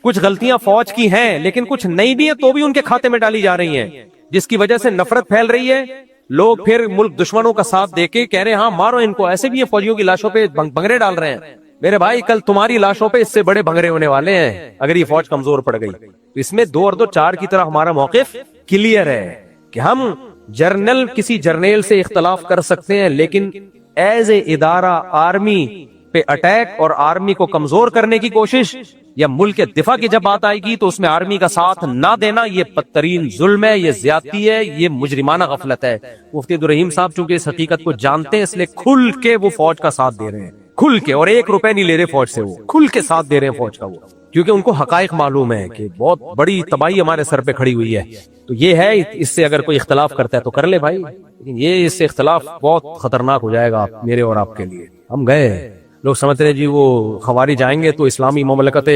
کچھ غلطیاں فوج کی ہیں لیکن کچھ نہیں بھی ہیں تو بھی ان کے کھاتے میں ڈالی جا رہی ہیں، جس کی وجہ سے نفرت پھیل رہی ہے. لوگ پھر ملک دشمنوں کا ساتھ دے کے کہہ رہے ہیں ہاں مارو ان کو. ایسے بھی یہ فوجیوں کی لاشوں پہ بنگرے ڈال رہے ہیں. میرے بھائی کل تمہاری لاشوں پہ اس سے بڑے بھنگرے ہونے والے ہیں اگر یہ فوج کمزور پڑ گئی. تو اس میں 2 اور 2 4 کی طرح ہمارا موقف کلیئر ہے کہ ہم جرنل کسی جرنیل سے اختلاف کر سکتے ہیں، لیکن ایز اے ادارہ آرمی پہ اٹیک اور آرمی کو کمزور کرنے کی کوشش یا ملک کے دفاع کی جب بات آئے گی تو اس میں آرمی کا ساتھ نہ دینا یہ بدترین ظلم ہے، یہ زیادتی ہے، یہ مجرمانہ غفلت ہے. مفتی عبدالرحیم صاحب چونکہ اس حقیقت کو جانتے ہیں اس لیے کھل کے وہ فوج کا ساتھ دے رہے ہیں، کھل کے، اور 1 روپے نہیں لے رہے فوج سے، وہ کھل کے ساتھ دے رہے ہیں فوج کا، وہ کیونکہ ان کو حقائق معلوم ہے کہ بہت بڑی تباہی ہمارے سر پہ کھڑی ہوئی ہے. تو یہ ہے، اس سے اگر کوئی اختلاف کرتا ہے تو کر لے بھائی، لیکن یہ اس سے اختلاف بہت خطرناک ہو جائے گا میرے اور آپ کے لیے. ہم گئے، لوگ سمجھتے ہیں جی وہ خوارج جائیں گے تو اسلامی مملکت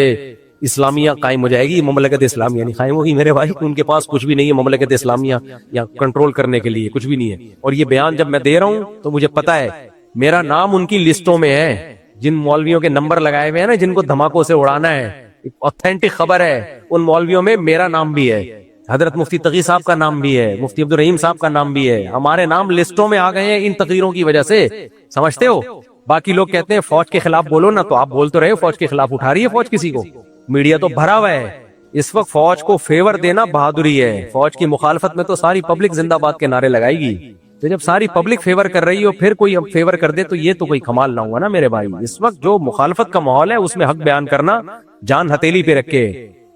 اسلامیہ قائم ہو جائے گی. مملکت اسلامیہ نہیں قائم ہوگی میرے بھائی، ان کے پاس کچھ بھی نہیں ہے مملکت اسلامیہ یا کنٹرول کرنے کے لیے، کچھ بھی نہیں ہے. اور یہ بیان جب میں دے رہا ہوں تو مجھے پتا ہے میرا نام ان کی لسٹوں میں ہے، جن مولویوں کے نمبر لگائے ہوئے ہیں نا، جن کو دھماکوں سے اڑانا ہے، اوتھینٹک خبر ہے، ان مولویوں میں میرا نام بھی ہے، حضرت مفتی تقی صاحب کا نام بھی ہے، مفتی عبدالرحیم صاحب کا نام بھی ہے. ہمارے نام لسٹوں میں آ گئے ہیں ان تقریروں کی وجہ سے، سمجھتے ہو؟ باقی لوگ کہتے ہیں فوج کے خلاف بولو نا، تو آپ بول تو رہے ہو فوج کے خلاف، اٹھا رہی ہے فوج کسی کو؟ میڈیا تو بھرا ہوا ہے. اس وقت فوج کو فیور دینا بہادری ہے، فوج کی مخالفت میں تو ساری پبلک زندہ باد کے نعرے لگائے گی. تو جب ساری پبلک فیور کر رہی ہو پھر کوئی فیور کر دے تو یہ تو کوئی کمال نہ ہوا نا میرے بھائی. اس وقت جو مخالفت کا ماحول ہے اس میں حق بیان کرنا جان ہتھیلی پہ رکھ کے،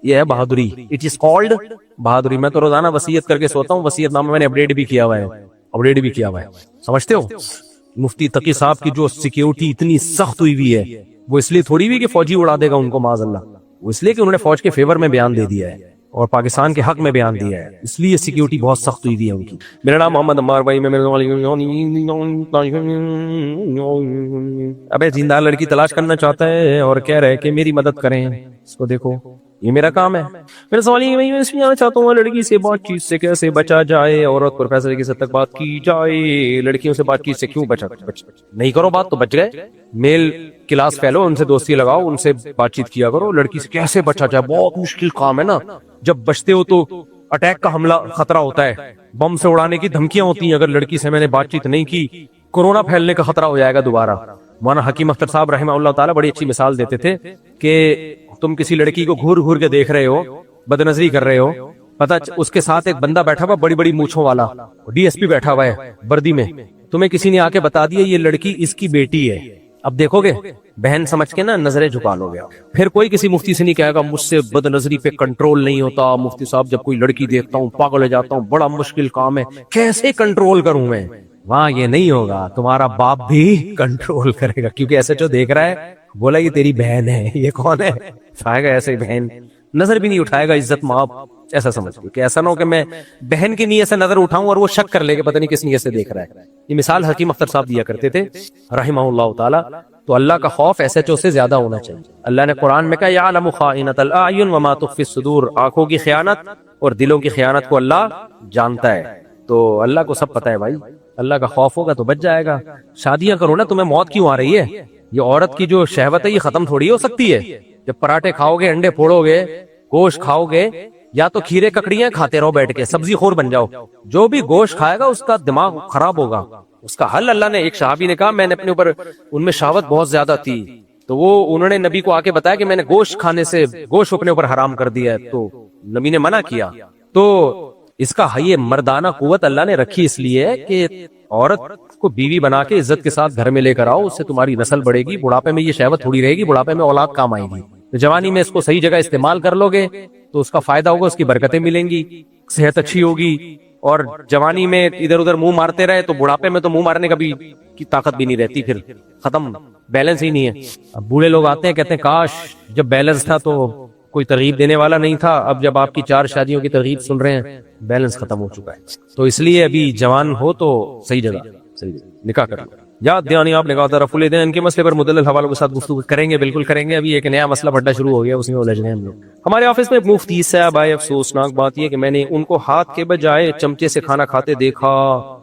یہ ہے بہادری. اٹ از کالڈ بہادری. میں تو روزانہ وصیت کر کے سوتا ہوں، وصیت نامہ میں نے اپڈیٹ بھی کیا ہوا ہے، سمجھتے ہو؟ مفتی تقی صاحب کی جو سیکیورٹی اتنی سخت ہوئی ہوئی ہے وہ اس لیے تھوڑی ہوئی کہ فوجی اڑا دے گا ان کو معاذ اللہ، وہ اس لیے کہ انہوں نے فوج کے فیور میں بیان دے دیا ہے اور پاکستان کے حق میں بیان دیا ہے، اس لیے سیکیورٹی بہت سخت ہوئی ہے ان کی. میرا نام محمد عمار بھائی، میں ابے زندہ لڑکی تلاش کرنا چاہتا ہے اور کہہ رہے کہ میری مدد کریں. اس کو دیکھو، یہ میرا کام ہے. میرا سوال یہ میں اس لیے چاہتا ہوں لڑکی سے بات چیت سے کیسے بچا جائے، عورت پروفیسر کی سطح تک بات کی جائے، لڑکیوں سے بات چیت سے کیوں بچا نہیں کرو بات تو بچ گئے. میل کلاس فیلو، ان سے دوستی لگاؤ، ان سے بات چیت کیا کرو. لڑکی سے کیسے بچا جائے بہت مشکل کام ہے نا. جب بچتے ہو تو اٹیک کا حملہ خطرہ ہوتا ہے، بم سے اڑانے کی دھمکیاں ہوتی ہیں. اگر لڑکی سے میں نے بات چیت نہیں کی، کورونا پھیلنے کا خطرہ ہو جائے گا دوبارہ. مولانا حکیم اختر صاحب رحمہ اللہ تعالی بڑی اچھی مثال دیتے تھے کہ تم کسی لڑکی کو گھور گھور کے دیکھ رہے ہو، بد نظری کر رہے ہو، پتہ اس کے ساتھ ایک بندہ بیٹھا ہوا بڑی بڑی مونچھوں والا ڈی ایس پی بیٹھا ہوا ہے وردی میں، تمہیں کسی نے آ کے بتا دیا یہ لڑکی اس کی بیٹی ہے. اب دیکھو گے بہن سمجھ کے نا نظریں جھکا لو گے. پھر کوئی کسی مفتی سے نہیں کہے گا مجھ سے بد نظری پہ کنٹرول نہیں ہوتا، مفتی صاحب جب کوئی لڑکی دیکھتا ہوں پاگل ہو جاتا ہوں، بڑا مشکل کام ہے، کیسے کنٹرول کروں میں. وہاں یہ نہیں ہوگا، تمہارا باپ بھی کنٹرول کرے گا، کیونکہ ایسے جو دیکھ رہا ہے بولا یہ تیری بہن ہے. یہ کون ہے؟ اٹھائے گا ایسے بہن، نظر بھی نہیں اٹھائے گا، عزت ماں ایسا سمجھ کہ ایسا نہ ہو کہ میں بہن کی نیت سے نظر اٹھاؤں اور وہ شک کر لے کہ پتہ نہیں کس نیت سے دیکھ رہا ہے. یہ مثال حکیم اختر صاحب دیا کرتے تھے رحمہ اللہ تعالی. تو اللہ کا خوف ایس ایچ او سے زیادہ ہونا چاہیے. اللہ نے قرآن میں کہا یعلم خائنۃ الاعین وما تخفی الصدور، آنکھوں کی خیانت اور دلوں کی خیانت کو اللہ جانتا ہے. تو اللہ کو سب پتہ ہے بھائی. اللہ کا خوف ہوگا تو بچ جائے گا. شادیاں کرو نا، تمہیں موت کیوں آ رہی ہے؟ یہ عورت کی جو شہوت ہے یہ ختم تھوڑی ہو سکتی ہے. جب پراٹھے کھاؤ گے، انڈے پھوڑو گے، گوشت کھاؤ گے، یا تو کھیرے ککڑیاں کھاتے رہو بیٹھ کے، سبزی خور بن جاؤ. جو بھی گوشت کھائے گا اس کا دماغ خراب ہوگا. اس کا حل اللہ نے، ایک صحابی نے کہا میں نے اپنے اوپر ان میں شہوت بہت زیادہ تھی، تو وہ انہوں نے نبی کو آ کے بتایا کہ میں نے گوشت کھانے سے گوشت اپنے اوپر حرام کر دیا ہے. تو نبی نے منع کیا. تو اس کا یہ مردانہ قوت اللہ نے رکھی اس لیے ہے کہ عورت کو بیوی بنا کے عزت کے ساتھ گھر میں لے کر آؤ، اس سے تمہاری نسل بڑھے گی، بڑھاپے میں یہ شہوت تھوڑی رہے گی، بڑھاپے میں اولاد کام آئے گی۔ تو جوانی میں اس کو صحیح جگہ استعمال کر لو گے تو اس کا فائدہ ہوگا، اس کی برکتیں ملیں گی، صحت اچھی ہوگی۔ اور جوانی میں ادھر ادھر منہ مارتے رہے تو بڑھاپے میں تو منہ مارنے کا بھی کی طاقت بھی نہیں رہتی، پھر ختم، بیلنس ہی نہیں ہے۔ اب بوڑھے لوگ آتے ہیں کہتے ہیں کاش جب بیلنس تھا تو کوئی ترغیب دینے والا نہیں تھا، اب جب آپ کی 4 شادیوں کی ترغیب سن رہے ہیں بیلنس ختم ہو چکا ہے۔ تو اس لیے ابھی جوان ہو تو صحیح جگہ نکاح کر لو۔ یاد دھیانی آپ نے کہا تھا رفع الدین کے مسئلے پر مدلل حوالوں کے ساتھ گفتگو کریں گے، بالکل کریں گے۔ ابھی ایک نیا مسئلہ بڑھنا شروع ہو گیا، اسی میں الجھ گئے ہم لوگ۔ ہمارے آفس میں ایک مفتی صاحب آئے، افسوسناک بات یہ کہ میں نے ان کو ہاتھ کے بجائے چمچے سے کھانا کھاتے دیکھا۔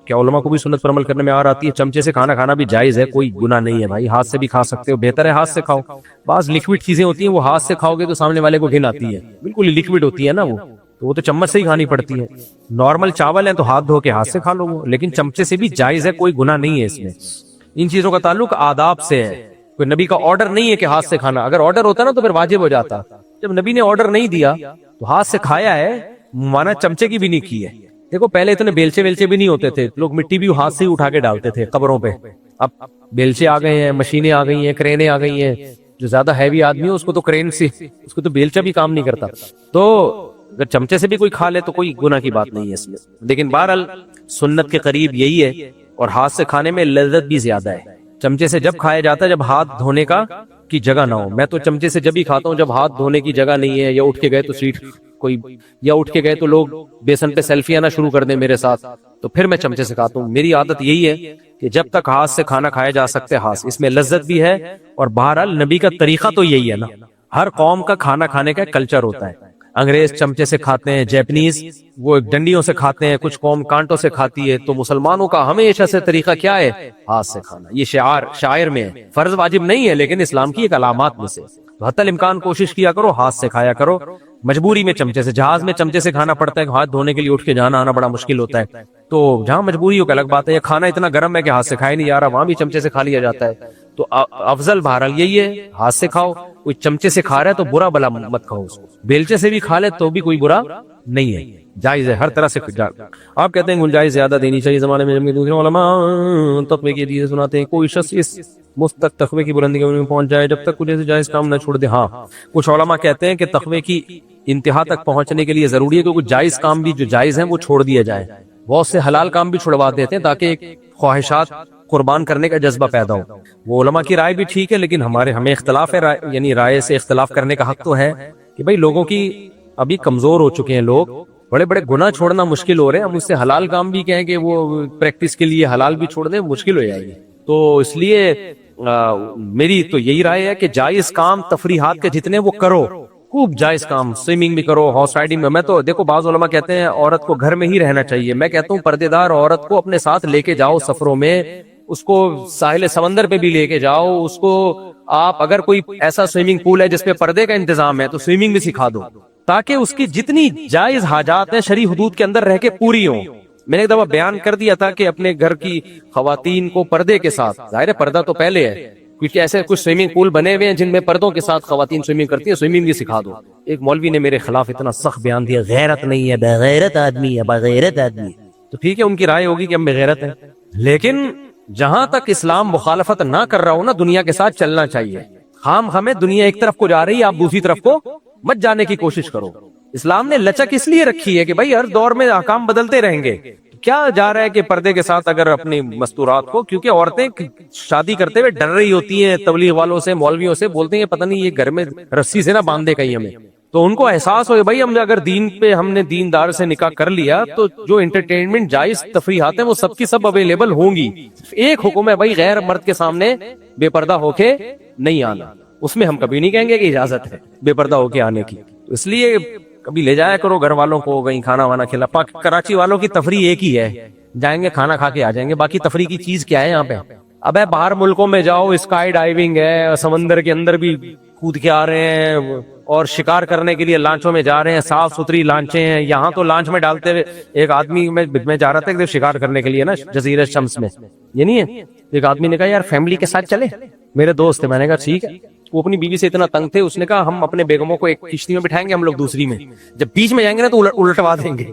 کیا علماء کو بھی سنت پر عمل کرنے میں آ آتی ہے؟ چمچے سے کھانا کھانا بھی جائز ہے، کوئی گناہ نہیں ہے بھائی، ہاتھ سے بھی کھا سکتے ہو، بہتر ہے ہاتھ سے کھاؤ۔ بعض لکوڈ چیزیں ہوتی ہیں وہ ہاتھ سے کھاؤ گے تو سامنے والے کو گھن آتی ہے، بالکل ہی لکوڈ ہوتی ہے نا وہ تو چمچ سے ہی کھانی پڑتی ہے۔ نارمل چاول ہیں تو ہاتھ دھو کے ہاتھ سے کھا لو وہ، لیکن چمچے سے بھی جائز ہے، کوئی گناہ نہیں ہے اس میں۔ ان چیزوں کا تعلق آداب سے ہے، کوئی نبی کا آرڈر نہیں ہے کہ ہاتھ سے کھانا، اگر آرڈر ہوتا نا تو پھر واجب ہو جاتا۔ جب نبی نے آرڈر نہیں دیا تو ہاتھ سے کھایا ہے، مانا چمچے کی بھی نہیں کی ہے۔ دیکھو پہلے اتنے بیلچے ویلچے بھی نہیں ہوتے تھے، لوگ مٹی بھی ہاتھ سے ہی اٹھا کے ڈالتے تھے قبروں پہ۔ اب بیلچے آ گئے ہیں، مشینیں آ گئی ہیں، کرینیں آ گئی ہیں۔ جو زیادہ ہیوی آدمی ہے اس کو تو کرین سے، اس کو تو بیلچا بھی کام نہیں کرتا۔ تو اگر چمچے سے بھی کوئی کھا لے تو کوئی گناہ کی بات نہیں ہے اس میں، لیکن بہرحال سنت کے قریب یہی ہے، اور ہاتھ سے کھانے میں لذت بھی زیادہ ہے۔ چمچے سے جب کھایا جاتا ہے جب ہاتھ دھونے کی جگہ نہ ہو۔ میں تو چمچے سے جب ہی کھاتا ہوں جب ہاتھ دھونے کی جگہ نہیں ہے، یا اٹھ کے گئے تو سیٹ کوئی، یا اٹھ کے گئے تو لوگ بیسن پہ سیلفیاں نہ شروع کر دیں میرے ساتھ، تو پھر میں چمچے سے کھاتا ہوں۔ میری عادت یہی ہے کہ جب تک ہاتھ سے کھانا کھایا جا سکتے ہاتھ، اس میں لذت بھی ہے، اور بہرحال نبی کا طریقہ تو یہی ہے نا۔ ہر قوم کا کھانا کھانے کا کلچر ہوتا ہے۔ انگریز چمچے سے کھاتے ہیں، جیپنیز وہ ڈنڈیوں سے کھاتے ہیں، کچھ قوم کانٹوں سے کھاتی ہے، تو مسلمانوں کا ہمیشہ سے طریقہ کیا ہے؟ ہاتھ سے کھانا۔ یہ شاعر میں ہے، فرض واجب نہیں ہے لیکن اسلام کی ایک علامات میں سے۔ تو حتی الامکان کوشش کیا کرو ہاتھ سے کھایا کرو۔ مجبوری میں چمچے سے، جہاز میں چمچے سے کھانا پڑتا ہے، ہاتھ دھونے کے لیے اٹھ کے جانا آنا بڑا مشکل ہوتا ہے، تو جہاں مجبوری ہو کہ الگ بات ہے، یا کھانا اتنا گرم ہے کہ ہاتھ سے کھایا نہیں جا رہا، وہاں بھی چمچے سے کھا لیا جاتا ہے۔ تو افضل بہرحال یہی ہے ہاتھ سے کھاؤ۔ کوئی چمچے سے کھا رہا ہے تو برا بلا مت کھاؤ اس کو، بیلچے سے بھی کھا لے تو بھی کوئی برا نہیں ہے، جائز ہے ہر طرح سے۔ آپ کہتے ہیں گنجائش زیادہ دینی چاہیے زمانے میں، جبکہ دوسرے علماء تقوی کی حدیث سناتے ہیں کوئی شخص اس مستق تقوی کی بلندی میں پہنچ جائے جب تک کچھ ایسے جائز کام نہ چھوڑ دے۔ ہاں کچھ علماء کہتے ہیں کہ تقوی کی انتہا تک پہنچنے کے لیے ضروری ہے کہ کچھ جائز کام بھی جو جائز ہیں وہ چھوڑ دیا جائے، بہت سے حلال کام بھی چھڑوا دیتے ہیں تاکہ ایک خواہشات قربان کرنے کا جذبہ پیدا ہو۔ وہ علماء کی رائے بھی ٹھیک ہے، لیکن ہمیں اختلاف ہے، یعنی رائے سے اختلاف کرنے کا حق تو ہے کہ بھئی لوگوں کی ابھی کمزور ہو چکے ہیں، لوگ بڑے بڑے گناہ چھوڑنا مشکل ہو رہے ہیں، ہم اس سے حلال کام بھی کہیں کہ وہ پریکٹس کے لیے حلال بھی چھوڑ دیں، مشکل ہو جائے گی۔ تو اس لیے میری تو یہی رائے ہے کہ جائز کام تفریحات کے جتنے وہ کرو، خوب جائز کام، سوئمنگ بھی کرو، ہارس رائڈنگ میں تو دیکھو بعض علماء کہتے ہیں عورت کو گھر میں ہی رہنا چاہیے، میں کہتا ہوں پردے دار عورت کو اپنے ساتھ لے کے جاؤ سفروں میں، اس کو ساحل سمندر پہ بھی لے کے جاؤ، اس کو آپ اگر کوئی ایسا سوئمنگ پول ہے جس پہ پردے کا انتظام ہے تو سوئمنگ بھی سکھا دو، تاکہ اس کی جتنی جائز حاجات ہیں شرعی حدود کے اندر رہ کے پوری ہوں۔ میں نے ایک دفعہ بیان کر دیا تھا کہ اپنے گھر کی خواتین کو پردے کے ساتھ، ظاہر ہے پردہ تو پہلے ہے، کیونکہ ایسے کچھ سوئمنگ پول بنے ہوئے ہیں جن میں پردوں کے ساتھ خواتین سوئمنگ کرتی ہیں، سوئمنگ بھی سکھا دو۔ ایک مولوی نے میرے خلاف اتنا سخت بیان دیا، غیرت نہیں ہے، بغیرت آدمی ہے، بغیرت آدمی۔ تو ٹھیک ہے ان کی رائے ہوگی کہ ہم بغیرت ہیں، لیکن جہاں تک اسلام مخالفت نہ کر رہا ہو نا، دنیا کے ساتھ چلنا چاہیے۔ ہمیں دنیا ایک طرف کو جا رہی ہے، آپ دوسری طرف کو مت جانے کی کوشش کرو۔ اسلام نے لچک اس لیے رکھی ہے کہ بھائی ہر دور میں احکام بدلتے رہیں گے، کیا جا رہا ہے کہ پردے کے ساتھ اگر اپنی مستورات کو، کیونکہ عورتیں شادی کرتے ہوئے ڈر رہی ہوتی ہیں تبلیغ والوں سے، مولویوں سے، بولتے ہیں پتہ نہیں یہ گھر میں رسی سے نہ باندھ دے کہیں ہمیں، تو ان کو احساس ہو بھائی ہم اگر دین پہ ہم نے دیندار سے نکاح کر لیا تو جو انٹرٹینمنٹ جائز تفریحات ہیں وہ سب کی سب اویلیبل ہوں گی۔ ایک حکم ہے بھائی غیر مرد کے سامنے بے پردہ ہو کے نہیں آنا، اس میں ہم کبھی نہیں کہیں گے کہ اجازت ہے بے پردہ ہو کے آنے کی، اس لیے کبھی لے جایا کرو گھر والوں کو، کہیں کھانا وانا کھلا۔ کراچی والوں کی تفریح ایک ہی ہے، جائیں گے کھانا کھا کے آ جائیں گے، باقی تفریح کی چیز کیا ہے یہاں پہ؟ اب ہے باہر ملکوں میں جاؤ، اسکائی ڈائیونگ ہے، سمندر کے اندر بھی کود کے آ رہے ہیں، اور شکار کرنے کے لیے لانچوں میں جا رہے ہیں، صاف ستھری لانچیں ہیں۔ یہاں تو لانچ میں ڈالتے ہوئے ایک آدمی میں جا رہا تھا شکار کرنے کے لیے نا جزیرہ شمس میں، یہ نہیں ہے، ایک آدمی نے کہا یار فیملی کے ساتھ چلے، میرے دوست تھے، میں نے کہا ٹھیک ہے۔ وہ اپنی بیوی سے اتنا تنگ تھے، اس نے کہا ہم اپنے بیگموں کو ایک کشتی میں بٹھائیں گے، ہم لوگ دوسری میں، جب بیچ میں جائیں گے نا تو الٹوا دیں گے۔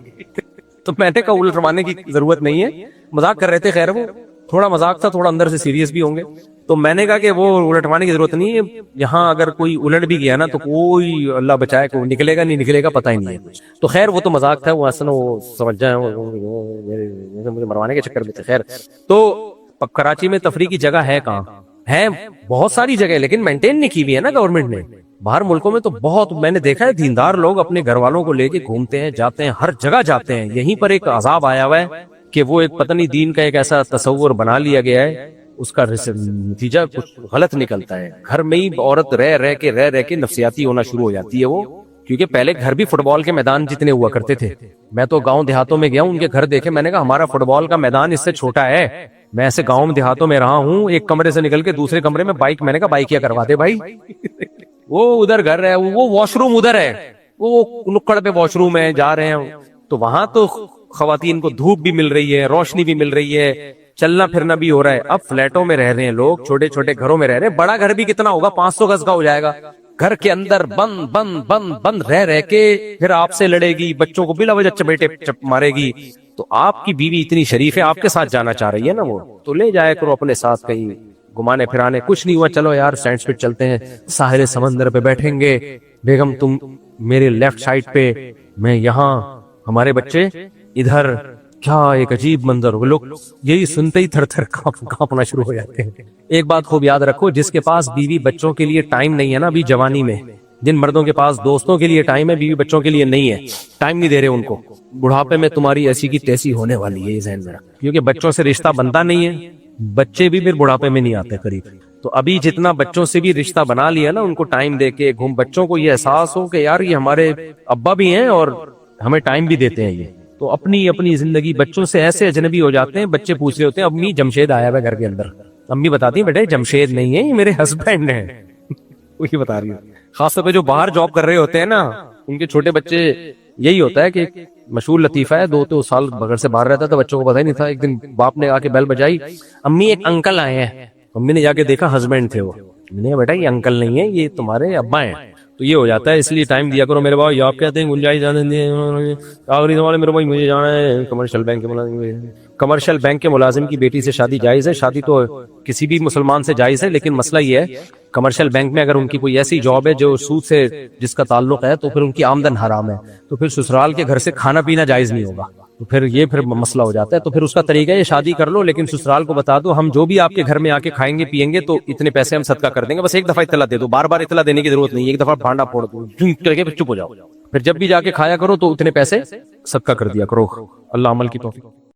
تو میں نے کہا الٹوانے کی ضرورت نہیں ہے, مذاق کر رہے تھے, خیر وہ تھوڑا مذاق تھا, تھوڑا اندر سے سیریس بھی ہوں گے. تو میں نے کہا کہ وہ الٹوانے کی ضرورت نہیں ہے, یہاں اگر کوئی الٹ بھی گیا نا تو کوئی اللہ بچائے کو نکلے گا نہیں نکلے گا پتہ ہی نہیں ہے. تو خیر وہ تو مذاق تھا, وہ اصل وہ سمجھ جائیں مجھے مروانے کے چکر میں تھے. خیر تو کراچی میں تفریح کی جگہ ہے کہاں؟ ہے بہت ساری جگہ, لیکن مینٹین نہیں کی ہوئی ہے نا گورنمنٹ نے. باہر ملکوں میں تو بہت, میں نے دیکھا ہے دیندار لوگ اپنے گھر والوں کو لے کے گھومتے ہیں, جاتے ہیں, ہر جگہ جاتے ہیں. یہیں پر ایک عذاب آیا ہوا ہے کہ وہ ایک پتہ نہیں دین کا ایک ایسا تصور بنا لیا گیا ہے, اس کا نتیجہ کچھ غلط نکلتا ہے. گھر میں ہی عورت رہ کے نفسیاتی ہونا شروع ہو جاتی ہے وہ, کیونکہ پہلے گھر بھی فٹ بال کے میدان جتنے ہوا کرتے تھے. میں تو گاؤں دیہاتوں میں گیا ہوں, ان کے گھر دیکھے, میں نے کہا ہمارا فٹ بال کا میدان اس سے چھوٹا ہے. میں ایسے گاؤں دیہاتوں میں رہا ہوں, ایک کمرے سے نکل کے دوسرے کمرے میں بائک, میں نے کہا بائک کیا کروا دے بھائی, وہ ادھر گھر ہے, وہ واش روم ادھر ہے, وہ نکڑ پہ واش روم ہے, جا رہے ہیں. تو وہاں تو خواتین کو دھوپ بھی مل رہی ہے, روشنی بھی مل رہی ہے, چلنا پھرنا بھی ہو رہا ہے. اب فلیٹوں میں رہ رہے ہیں لوگ, چھوٹے چھوٹے گھروں میں رہ رہے ہیں. بڑا گھر بھی کتنا ہوگا, 500 گز کا ہو جائے گا. گھر کے اندر بند بند بند بند رہ کے پھر آپ سے لڑے گی, بچوں کو بلا وجہ چپیٹے مارے گی. تو آپ کی بیوی اتنی شریف ہے, آپ کے ساتھ جانا چاہ رہی ہے نا, وہ تو لے جایا کرو اپنے ساتھ کہیں گھمانے پھرانے. کچھ نہیں ہوا, چلو یار سینڈ سپٹ چلتے ہیں, ساحل سمندر پہ بیٹھیں گے, بیگم تم میرے لیفٹ سائڈ پہ, میں یہاں, ہمارے بچے ادھر. کیا ایک عجیب منظر ہو, لوگ یہی سنتے ہی تھر تھر کانپنا شروع ہو جاتے ہیں. ایک بات خوب یاد رکھو, جس کے پاس بیوی بچوں کے لیے ٹائم نہیں ہے نا ابھی جوانی میں, جن مردوں کے پاس دوستوں کے لیے ٹائم ہے, بیوی بچوں کے لیے نہیں ہے, ٹائم نہیں دے رہے ان کو, بڑھاپے میں تمہاری ایسی کی تیسی ہونے والی ہے, یہ ذہن میں رکھ. کیونکہ بچوں سے رشتہ بنتا نہیں ہے, بچے بھی پھر بڑھاپے میں نہیں آتے قریب. تو ابھی جتنا بچوں سے بھی رشتہ بنا لیا نا, ان کو ٹائم دے کے بچوں کو یہ احساس ہو کہ یار یہ ہمارے ابا بھی ہیں اور ہمیں ٹائم بھی دیتے ہیں. یہ تو اپنی زندگی بچوں سے ایسے اجنبی ہو جاتے ہیں. بچے پوچھ رہے ہوتے ہیں امی جمشید آیا ہوا گھر کے اندر, امی بتاتی ہیں بیٹے جمشید نہیں ہے, یہ میرے ہسبینڈ ہیں. وہی بتا رہی ہوں. خاص طور پہ جو باہر جاب کر رہے ہوتے ہیں نا, ان کے چھوٹے بچے, یہی ہوتا ہے کہ مشہور لطیفہ ہے, 2 سال بغیر سے باہر رہتا تھا, بچوں کو پتہ ہی نہیں تھا. ایک دن باپ نے آ کے بیل بجائی, امی ایک انکل آئے ہیں. امی نے جا کے دیکھا ہسبینڈ تھے وہ. میں نے بیٹا یہ انکل نہیں ہے, یہ تمہارے ابا ہیں. تو یہ ہو جاتا ہے, اس لیے ٹائم دیا کرو میرے بھائی. آپ کہتے ہیں گنجائش آخری زمانے میرے بھائی مجھے جانا ہے کمرشل بینک کے ملازم. کمرشل بینک کے ملازم کی بیٹی سے شادی جائز ہے, شادی تو کسی بھی مسلمان سے جائز ہے, لیکن مسئلہ یہ ہے کمرشل بینک میں اگر ان کی کوئی ایسی جاب ہے جو سود سے جس کا تعلق ہے, تو پھر ان کی آمدن حرام ہے, تو پھر سسرال کے گھر سے کھانا پینا جائز نہیں ہوگا. تو پھر یہ مسئلہ ہو جاتا ہے. تو پھر اس کا طریقہ ہے شادی کر لو, لیکن سسرال کو بتا دو ہم جو بھی آپ کے گھر میں آ کے کھائیں گے پیئیں گے تو اتنے پیسے ہم صدقہ کر دیں گے. بس ایک دفعہ اطلاع دے دو, بار بار اطلاع دینے کی ضرورت نہیں ہے. ایک دفعہ بھانڈا پھوڑ دو کر کے چپ ہو جاؤ, پھر جب بھی جا کے کھایا کرو تو اتنے پیسے صدقہ کر دیا کرو. اللہ عمل کی توفیق.